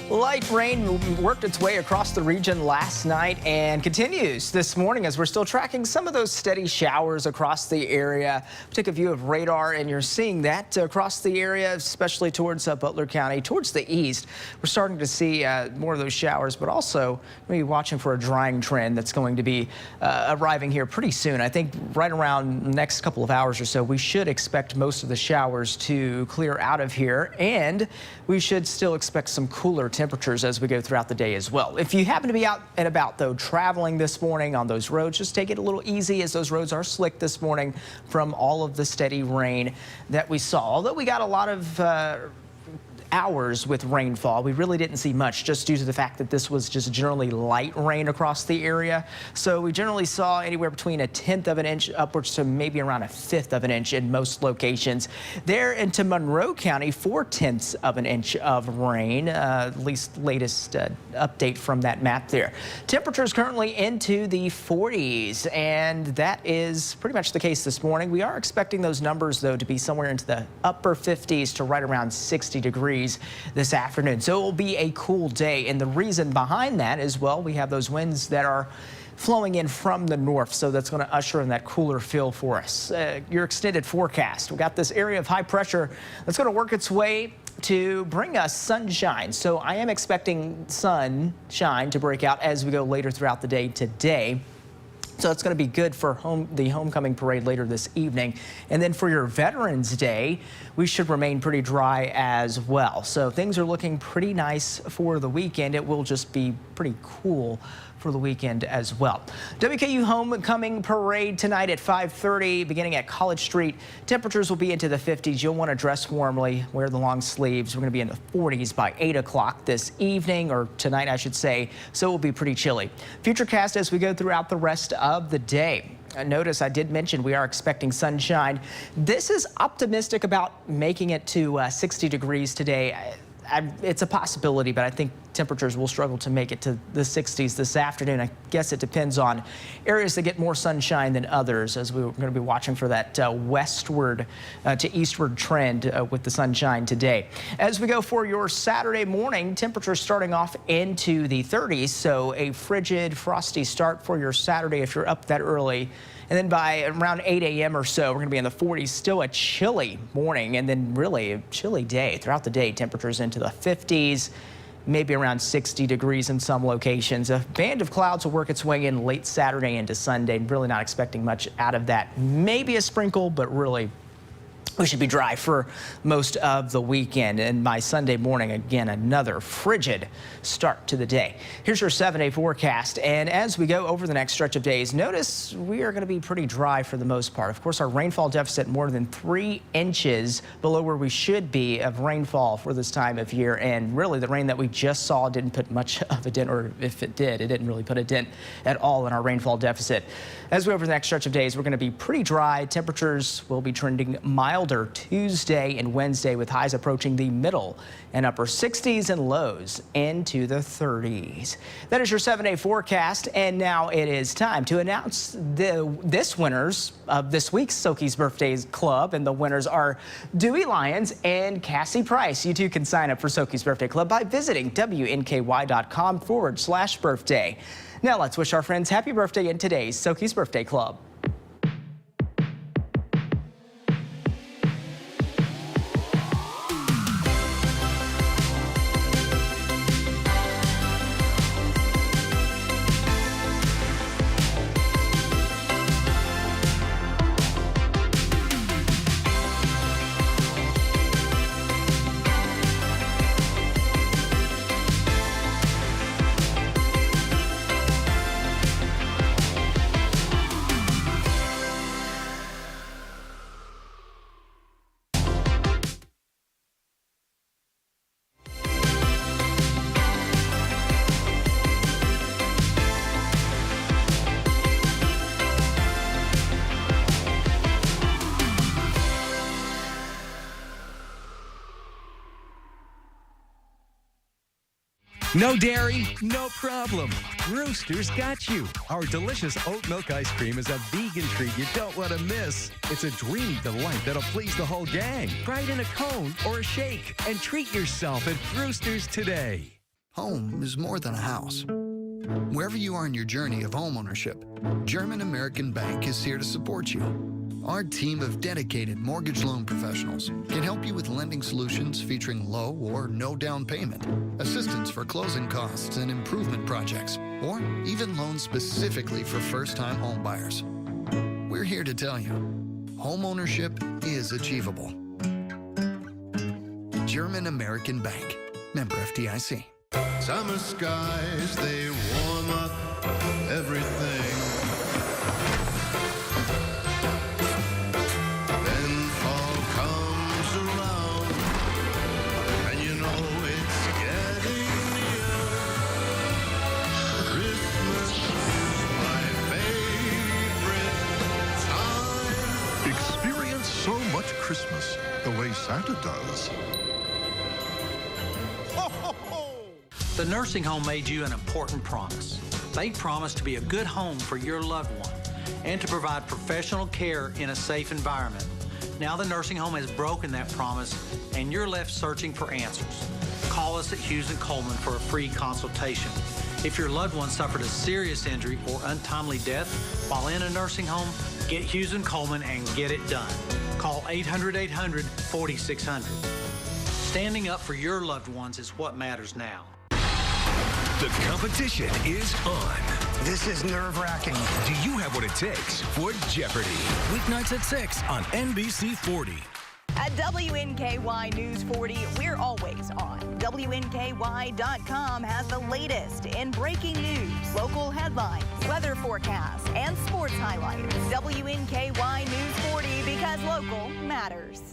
Light rain worked its way across the region last night and continues this morning as we're still tracking some of those steady showers across the area. Take a view of radar and you're seeing that across the area, especially towards Butler County, towards the east. We're starting to see more of those showers, but also maybe watching for a drying trend that's going to be arriving here pretty soon. I think right around the next couple of hours or so, we should expect most of the showers to clear out of here, and we should still expect some cooler temperatures as we go throughout the day as well. If you happen to be out and about, though, traveling this morning on those roads, just take it a little easy as those roads are slick this morning from all of the steady rain that we saw. Although we got a lot of hours with rainfall, we really didn't see much just due to the fact that this was just generally light rain across the area. So we generally saw anywhere between 1/10 of an inch upwards to maybe around 1/5 of an inch in most locations. There into Monroe County, 4/10 of an inch of rain, at least latest update from that map there. Temperatures currently into the 40s, and that is pretty much the case this morning. We are expecting those numbers, though, to be somewhere into the upper 50s to right around 60 degrees this afternoon. So it will be a cool day, and the reason behind that is, well, we have those winds that are flowing in from the north, so that's going to usher in that cooler feel for us. Your extended forecast, we've got this area of high pressure that's going to work its way to bring us sunshine. So I am expecting sunshine to break out as we go later throughout the day today. So it's going to be good for the homecoming parade later this evening. And then for your Veterans Day, we should remain pretty dry as well. So things are looking pretty nice for the weekend. It will just be pretty cool for the weekend as well. WKU homecoming parade tonight at 5:30, beginning at College Street. Temperatures will be into the 50s. You'll want to dress warmly, wear the long sleeves. We're going to be in the 40s by 8 o'clock this evening, or tonight, I should say. So it will be pretty chilly. Futurecast as we go throughout the rest of the day. Notice I did mention we are expecting sunshine. This is optimistic about making it to 60 degrees today. It's a possibility, but I think temperatures will struggle to make it to the 60s this afternoon. I guess it depends on areas that get more sunshine than others, as we're going to be watching for that westward to eastward trend with the sunshine today. As we go for your Saturday morning, temperatures starting off into the 30s, so a frigid, frosty start for your Saturday if you're up that early. And then by around 8 a.m. or so, we're going to be in the 40s. Still a chilly morning, and then really a chilly day. Throughout the day, temperatures into the 50s, maybe around 60 degrees in some locations. A band of clouds will work its way in late Saturday into Sunday. Really not expecting much out of that. Maybe a sprinkle, but really we should be dry for most of the weekend. And by Sunday morning, again, another frigid start to the day. Here's your 7-day forecast. And as we go over the next stretch of days, notice we are going to be pretty dry for the most part. Of course, our rainfall deficit more than 3 inches below where we should be of rainfall for this time of year. And really, the rain that we just saw didn't put much of a dent, or if it did, it didn't really put a dent at all in our rainfall deficit. As we go over the next stretch of days, we're going to be pretty dry. Temperatures will be trending milder Tuesday and Wednesday, with highs approaching the middle and upper 60s and lows into the 30s. That is your 7-day forecast, and now it is time to announce this winners of this week's Soki's Birthday Club, and the winners are Dewey Lyons and Cassie Price. You too can sign up for Soki's Birthday Club by visiting WNKY.com/birthday. Now let's wish our friends happy birthday in today's Soki's Birthday Club. No dairy, no problem. Rooster's got you. Our delicious oat milk ice cream is a vegan treat you don't want to miss. It's a dreamy delight that'll please the whole gang. Try it in a cone or a shake and treat yourself at Rooster's today. Home is more than a house. Wherever you are in your journey of homeownership, German American Bank is here to support you. Our team of dedicated mortgage loan professionals can help you with lending solutions featuring low or no down payment, assistance for closing costs and improvement projects, or even loans specifically for first-time home buyers. We're here to tell you, homeownership is achievable. German American Bank, member FDIC. Summer skies, they warm up everything. Then fall comes around, and you know it's getting near. Christmas is my favorite time. Experience so much Christmas the way Santa does. The nursing home made you an important promise. They promised to be a good home for your loved one and to provide professional care in a safe environment. Now the nursing home has broken that promise and you're left searching for answers. Call us at Hughes & Coleman for a free consultation. If your loved one suffered a serious injury or untimely death while in a nursing home, get Hughes & Coleman and get it done. Call 800-800-4600. Standing up for your loved ones is what matters now. The competition is on. This is nerve-wracking. Do you have what it takes for Jeopardy? Weeknights at 6 on NBC 40. At WNKY News 40, we're always on. WNKY.com has the latest in breaking news, local headlines, weather forecasts, and sports highlights. WNKY News 40, because local matters.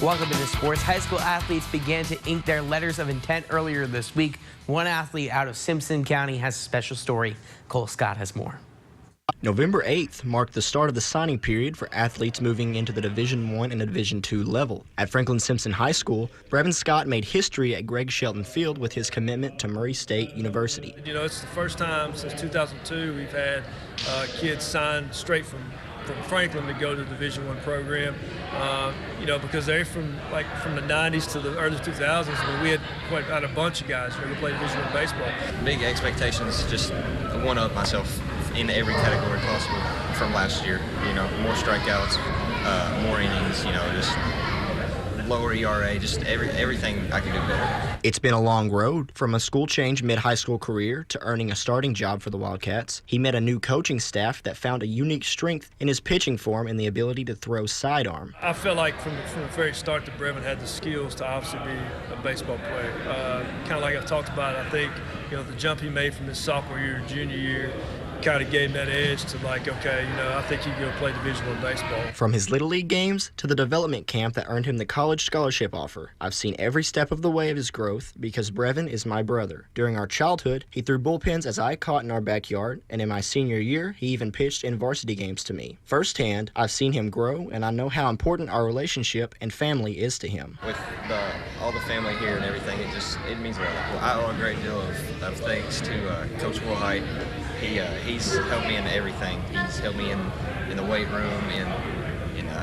Welcome to sports. High school athletes began to ink their letters of intent earlier this week. One athlete out of Simpson County has a special story. Cole Scott has more. November 8th marked the start of the signing period for athletes moving into the Division I and Division II level. At Franklin Simpson High School, Brevin Scott made history at Greg Shelton Field with his commitment to Murray State University. You know, it's the first time since 2002 we've had kids signed straight from Franklin to go to the Division I program, you know, because they're from the 90s to the early 2000s. When we had a bunch of guys who played Division I baseball. Big expectations, just one-up myself in every category possible from last year. You know, more strikeouts, more innings, you know, just lower ERA, just everything I can do better. It's been a long road from a school change mid-high school career to earning a starting job for the Wildcats. He met a new coaching staff that found a unique strength in his pitching form and the ability to throw sidearm. I felt like from the very start that Brevin had the skills to obviously be a baseball player. Kind of like I've talked about, I think, you know, the jump he made from his sophomore year to junior year kind of gave him that edge to like, okay, you know, I think he can go play Division I baseball. From his Little League games to the development camp that earned him the college scholarship offer, I've seen every step of the way of his growth because Brevin is my brother. During our childhood, he threw bullpens as I caught in our backyard, and in my senior year, he even pitched in varsity games to me. Firsthand, I've seen him grow, and I know how important our relationship and family is to him. With all the family here and everything, it means a lot. I owe a great deal of thanks to Coach Wilhite. He's helped me in everything. He's helped me in the weight room, in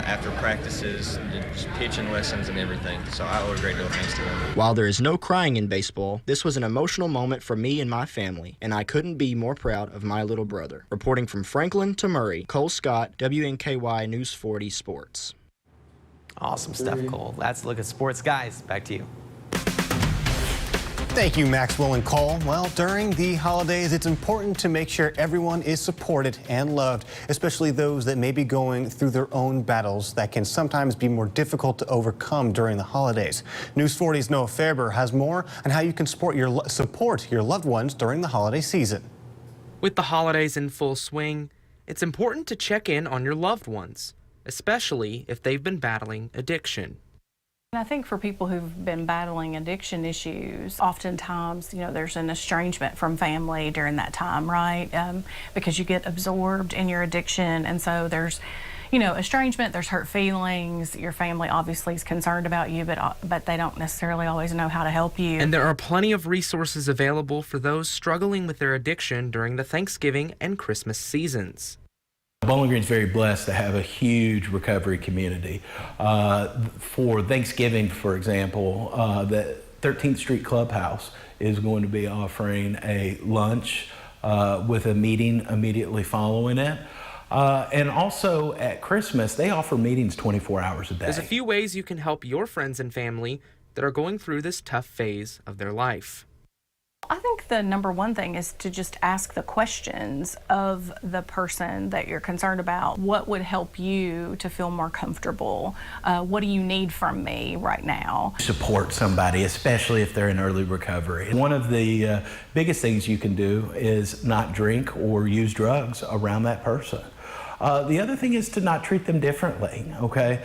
after practices, just pitching lessons and everything. So I owe a great deal of thanks to him. While there is no crying in baseball, this was an emotional moment for me and my family, and I couldn't be more proud of my little brother. Reporting from Franklin to Murray, Cole Scott, WNKY News 40 Sports. Awesome stuff, Cole. That's a look at sports. Guys, back to you. Thank you, Maxwell and Cole. Well, during the holidays, it's important to make sure everyone is supported and loved, especially those that may be going through their own battles that can sometimes be more difficult to overcome during the holidays. News 40's Noah Faber has more on how you can support your loved ones during the holiday season. With the holidays in full swing, it's important to check in on your loved ones, especially if they've been battling addiction. I think for people who've been battling addiction issues, oftentimes, you know, there's an estrangement from family during that time, right? Because you get absorbed in your addiction, and so there's, you know, estrangement, there's hurt feelings. Your family obviously is concerned about you, but they don't necessarily always know how to help you. And there are plenty of resources available for those struggling with their addiction during the Thanksgiving and Christmas seasons. Bowling Green's very blessed to have a huge recovery community. For Thanksgiving, for example, the 13th Street Clubhouse is going to be offering a lunch with a meeting immediately following it. And also at Christmas, they offer meetings 24 hours a day. There's a few ways you can help your friends and family that are going through this tough phase of their life. I think the number one thing is to just ask the questions of the person that you're concerned about. What would help you to feel more comfortable? What do you need from me right now? Support somebody, especially if they're in early recovery. One of the biggest things you can do is not drink or use drugs around that person. The other thing is to not treat them differently, okay?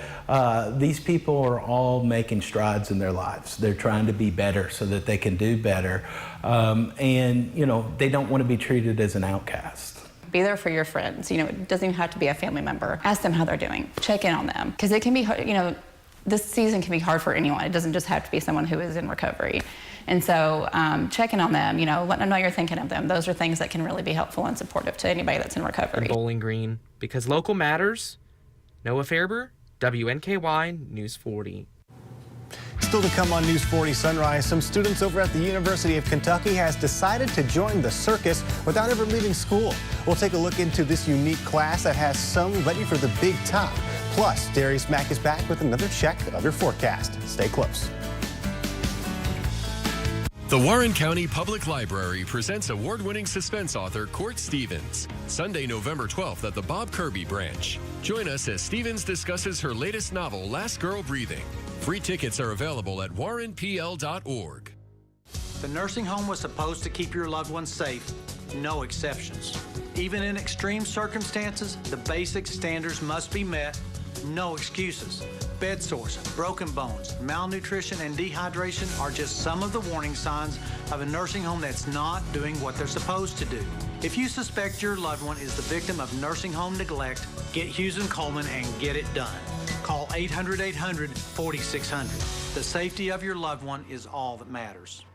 These people are all making strides in their lives. They're trying to be better so that they can do better. And, you know, they don't want to be treated as an outcast. Be there for your friends. You know, it doesn't even have to be a family member. Ask them how they're doing. Check in on them. Because it can be, you know, this season can be hard for anyone. It doesn't just have to be someone who is in recovery. And so checking on them, you know, letting them know you're thinking of them. Those are things that can really be helpful and supportive to anybody that's in recovery. Bowling Green, because local matters. Noah Fairber, WNKY News 40. Still to come on News 40 Sunrise, some students over at the University of Kentucky has decided to join the circus without ever leaving school. We'll take a look into this unique class that has some ready for the big top. Plus, Darius Mack is back with another check of your forecast. Stay close. The Warren County Public Library presents award-winning suspense author Court Stevens, Sunday, November 12th at the Bob Kirby branch. Join us as Stevens discusses her latest novel, Last Girl Breathing. Free tickets are available at warrenpl.org. The nursing home was supposed to keep your loved ones safe, no exceptions. Even in extreme circumstances, the basic standards must be met, no excuses. Bed sores, broken bones, malnutrition, and dehydration are just some of the warning signs of a nursing home that's not doing what they're supposed to do. If you suspect your loved one is the victim of nursing home neglect, get Hughes & Coleman and get it done. Call 800-800-4600. The safety of your loved one is all that matters.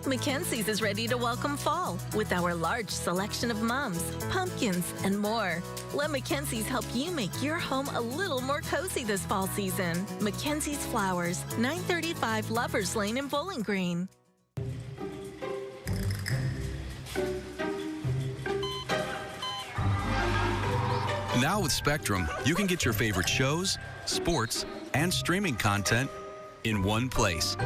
Mackenzie's is ready to welcome fall with our large selection of mums, pumpkins, and more. Let Mackenzie's help you make your home a little more cozy this fall season. Mackenzie's Flowers, 935 Lovers Lane in Bowling Green. Now with Spectrum, you can get your favorite shows, sports, and streaming content in one place.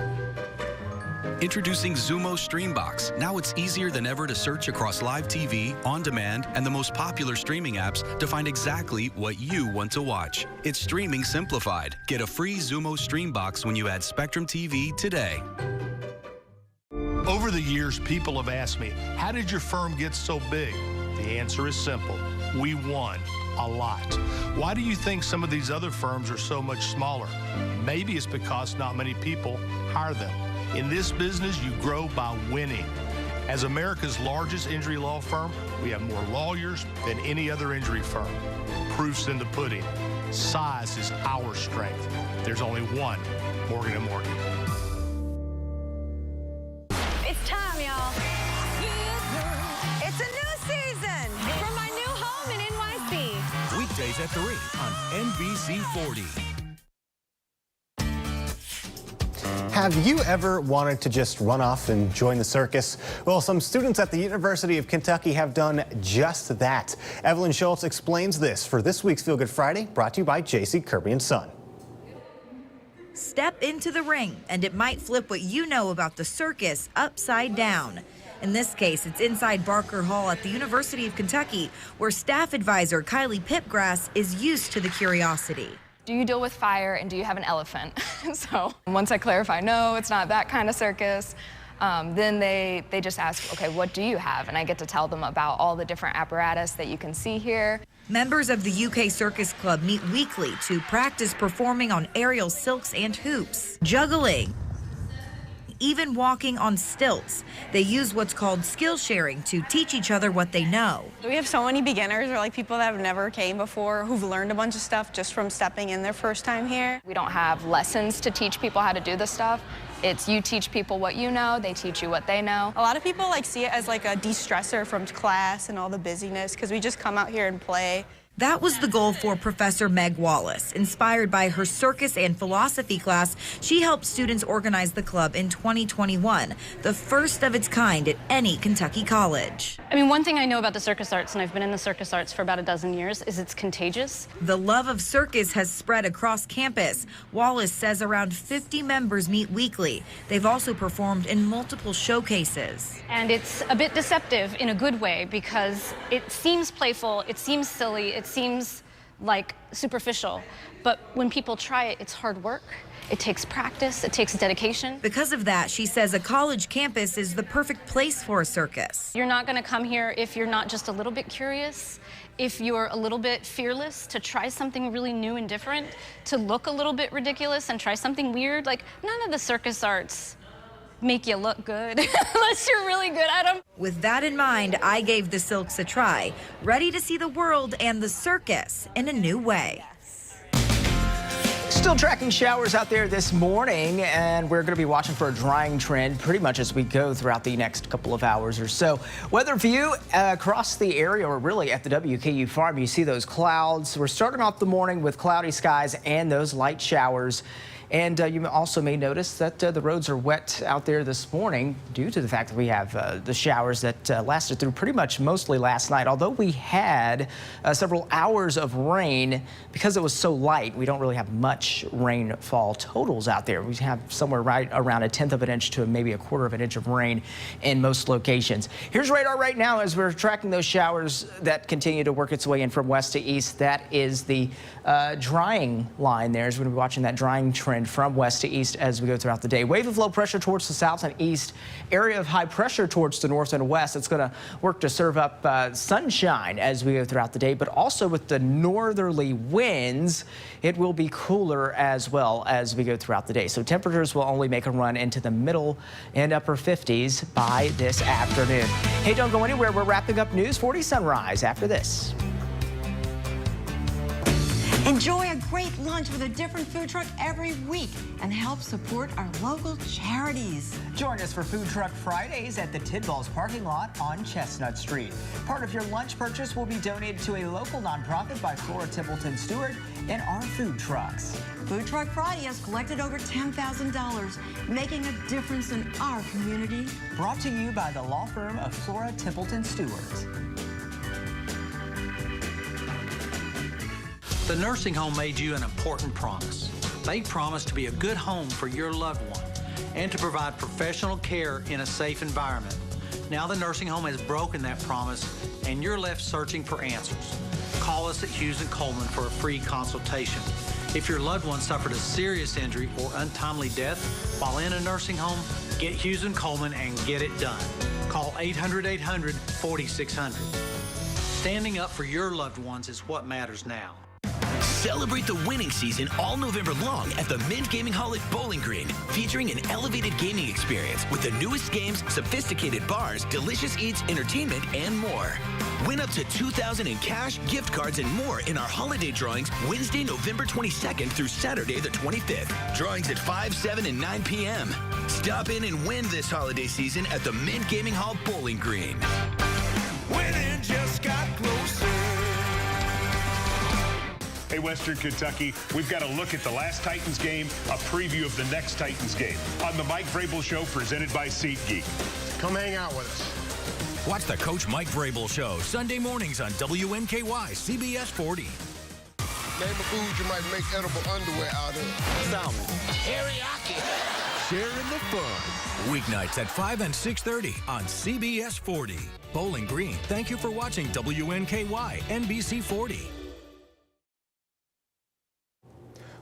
Introducing Xumo Streambox. Now it's easier than ever to search across live TV, on demand, and the most popular streaming apps to find exactly what you want to watch. It's streaming simplified. Get a free Xumo Streambox when you add Spectrum TV today. Over the years, people have asked me, how did your firm get so big? The answer is simple. We won a lot. Why do you think some of these other firms are so much smaller? Maybe it's because not many people hire them. In this business, you grow by winning. As America's largest injury law firm, we have more lawyers than any other injury firm. Proof's in the pudding. Size is our strength. There's only one Morgan & Morgan. It's time, y'all. It's a new season from my new home in NYC. Weekdays at 3 on NBC 40. Have you ever wanted to just run off and join the circus? Well, some students at the University of Kentucky have done just that. Evelyn Schultz explains this for this week's Feel Good Friday, brought to you by J.C. Kirby & Son. Step into the ring, and it might flip what you know about the circus upside down. In this case, it's inside Barker Hall at the University of Kentucky, where staff advisor Kylie Pipgrass is used to the curiosity. Do you deal with fire and do you have an elephant? So once I clarify, no, it's not that kind of circus, then they just ask, okay, what do you have? And I get to tell them about all the different apparatus that you can see here. Members of the UK Circus Club meet weekly to practice performing on aerial silks and hoops, juggling, even walking on stilts. They use what's called skill sharing to teach each other what they know. We have so many beginners or like people that have never came before who've learned a bunch of stuff just from stepping in their first time here. We don't have lessons to teach people how to do this stuff. It's you teach people what you know, they teach you what they know. A lot of people like see it as like a de-stressor from class and all the busyness because we just come out here and play. That was the goal for Professor Meg Wallace. Inspired by her circus and philosophy class, she helped students organize the club in 2021, the first of its kind at any Kentucky college. I mean, one thing I know about the circus arts, and I've been in the circus arts for about a dozen years, is it's contagious. The love of circus has spread across campus. Wallace says around 50 members meet weekly. They've also performed in multiple showcases. And it's a bit deceptive in a good way because it seems playful, it seems silly, it seems like superficial, but when people try it, it's hard work. It takes practice, it takes dedication. Because of that, she says a college campus is the perfect place for a circus. You're not gonna come here if you're not just a little bit curious, if you're a little bit fearless to try something really new and different, to look a little bit ridiculous and try something weird. Like, none of the circus arts make you look good unless you're really good at them. With that in mind, I gave the silks a try, ready to see the world and the circus in a new way. Still tracking showers out there this morning, and we're going to be watching for a drying trend pretty much as we go throughout the next couple of hours or so. Weather view across the area, or really at the WKU farm, you see those clouds. We're starting off the morning with cloudy skies and those light showers. And you also may notice that the roads are wet out there this morning due to the fact that we have the showers that lasted through pretty much mostly last night. Although we had several hours of rain, because it was so light, we don't really have much rainfall totals out there. We have somewhere right around 1/10 of an inch to maybe 1/4 of an inch of rain in most locations. Here's radar right now as we're tracking those showers that continue to work its way in from west to east. That is the drying line there. As we're going to be watching that drying trend from west to east as we go throughout the day. Wave of low pressure towards the south and east. Area of high pressure towards the north and west. It's going to work to serve up sunshine as we go throughout the day, but also with the northerly winds, it will be cooler as well as we go throughout the day. So temperatures will only make a run into the middle and upper 50s by this afternoon. Hey, don't go anywhere. We're wrapping up News 40 Sunrise after this. Enjoy a great lunch with a different food truck every week and help support our local charities. Join us for Food Truck Fridays at the Tidballs parking lot on Chestnut Street. Part of your lunch purchase will be donated to a local nonprofit by Flora Templeton Stewart and our food trucks. Food Truck Friday has collected over $10,000, making a difference in our community. Brought to you by the law firm of Flora Templeton Stewart. The nursing home made you an important promise. They promised to be a good home for your loved one and to provide professional care in a safe environment. Now the nursing home has broken that promise and you're left searching for answers. Call us at Hughes & Coleman for a free consultation. If your loved one suffered a serious injury or untimely death while in a nursing home, get Hughes & Coleman and get it done. Call 800-800-4600. Standing up for your loved ones is what matters now. Celebrate the winning season all November long at the Mint Gaming Hall at Bowling Green, featuring an elevated gaming experience with the newest games, sophisticated bars, delicious eats, entertainment, and more. Win up to $2,000 in cash, gift cards, and more in our holiday drawings Wednesday, November 22nd through Saturday the 25th. Drawings at 5, 7, and 9 p.m. Stop in and win this holiday season at the Mint Gaming Hall Bowling Green. Winning just got closer. Hey, Western Kentucky, we've got a look at the last Titans game, a preview of the next Titans game on the Mike Vrabel Show presented by SeatGeek. Come hang out with us. Watch the Coach Mike Vrabel Show Sunday mornings on WNKY CBS 40. Name a food you might make edible underwear out of. Salmon. Teriyaki. Sharing the fun. Weeknights at 5 and 6:30 on CBS 40. Bowling Green, thank you for watching WNKY NBC 40.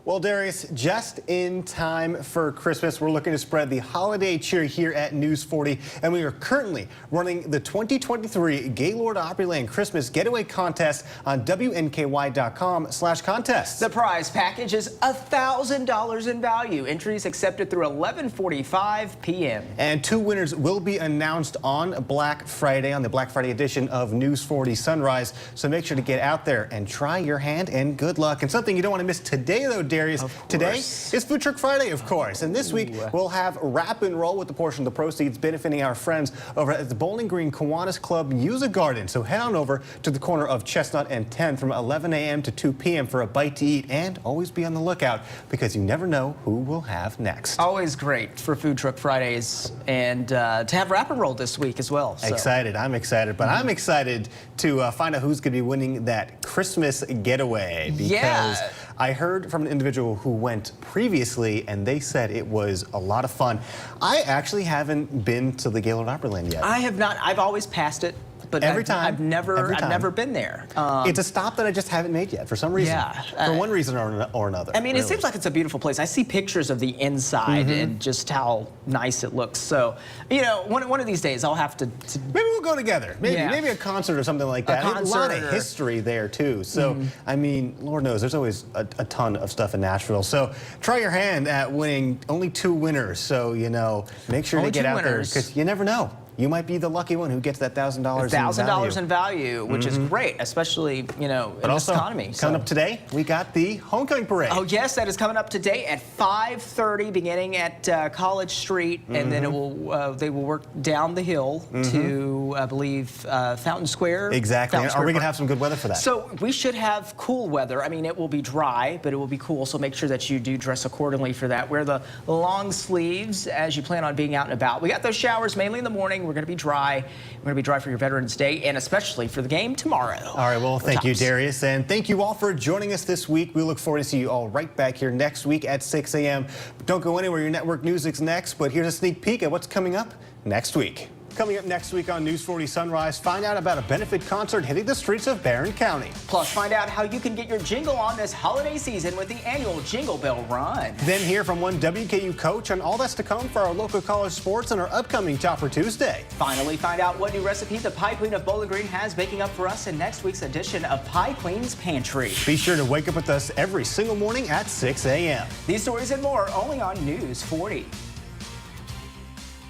Well, Darius, just in time for Christmas, we're looking to spread the holiday cheer here at News 40, and we are currently running the 2023 Gaylord Opryland Christmas Getaway Contest on WNKY.com/contest. The prize package is $1,000 in value. Entries accepted through 11:45 p.m. And 2 winners will be announced on Black Friday, on the Black Friday edition of News 40 Sunrise. So make sure to get out there and try your hand, and good luck. And something you don't want to miss today, though, Darius, today is Food Truck Friday, of course. And this week, we'll have Wrap and Roll with the portion of the proceeds benefiting our friends over at the Bowling Green Kiwanis Club Music Garden. So head on over to the corner of Chestnut and 10 from 11 a.m. to 2 p.m. for a bite to eat, and always be on the lookout because you never know who we'll have next. Always great for Food Truck Fridays, and to have Wrap and Roll this week as well. So. Excited. I'm excited. But I'm excited to find out who's going to be winning that Christmas getaway, because I heard from an individual who went previously, and they said it was a lot of fun. I actually haven't been to the Gaylord Opryland yet. I have not. I've always passed it. But I've never been there. It's a stop that I just haven't made yet for some reason. Yeah. For one reason or another. I mean, really. It seems like it's a beautiful place. I see pictures of the inside and just how nice it looks. So, you know, one of these days I'll have to maybe we'll go together. Maybe a concert or something like that. A lot of history there too. So, I mean, Lord knows there's always a ton of stuff in Nashville. So try your hand at winning. Only 2 winners. So, you know, make sure to get out there because you never know. You might be the lucky one who gets that $1,000 in value. $1,000 in value, which is great, especially, you know, in this economy. Coming up today, we got the Homecoming Parade. Oh, yes, that is coming up today at 5:30, beginning at College Street, and then it will they will work down the hill to, I believe, Fountain Square. Exactly. Are we going to have some good weather for that? So we should have cool weather. I mean, it will be dry, but it will be cool, so make sure that you do dress accordingly for that. Wear the long sleeves as you plan on being out and about. We got those showers mainly in the morning. We're going to be dry. We're going to be dry for your Veterans Day and especially for the game tomorrow. All right, well, thank you, Darius, and thank you all for joining us this week. We look forward to see you all right back here next week at 6 a.m. Don't go anywhere. Your network news is next, but here's a sneak peek at what's coming up next week. Coming up next week on News 40 Sunrise, find out about a benefit concert hitting the streets of Barron County. Plus, find out how you can get your jingle on this holiday season with the annual Jingle Bell Run. Then hear from one WKU coach on all that's to come for our local college sports and our upcoming Topper Tuesday. Finally, find out what new recipe the Pie Queen of Bowling Green has baking up for us in next week's edition of Pie Queen's Pantry. Be sure to wake up with us every single morning at 6 a.m. These stories and more only on News 40.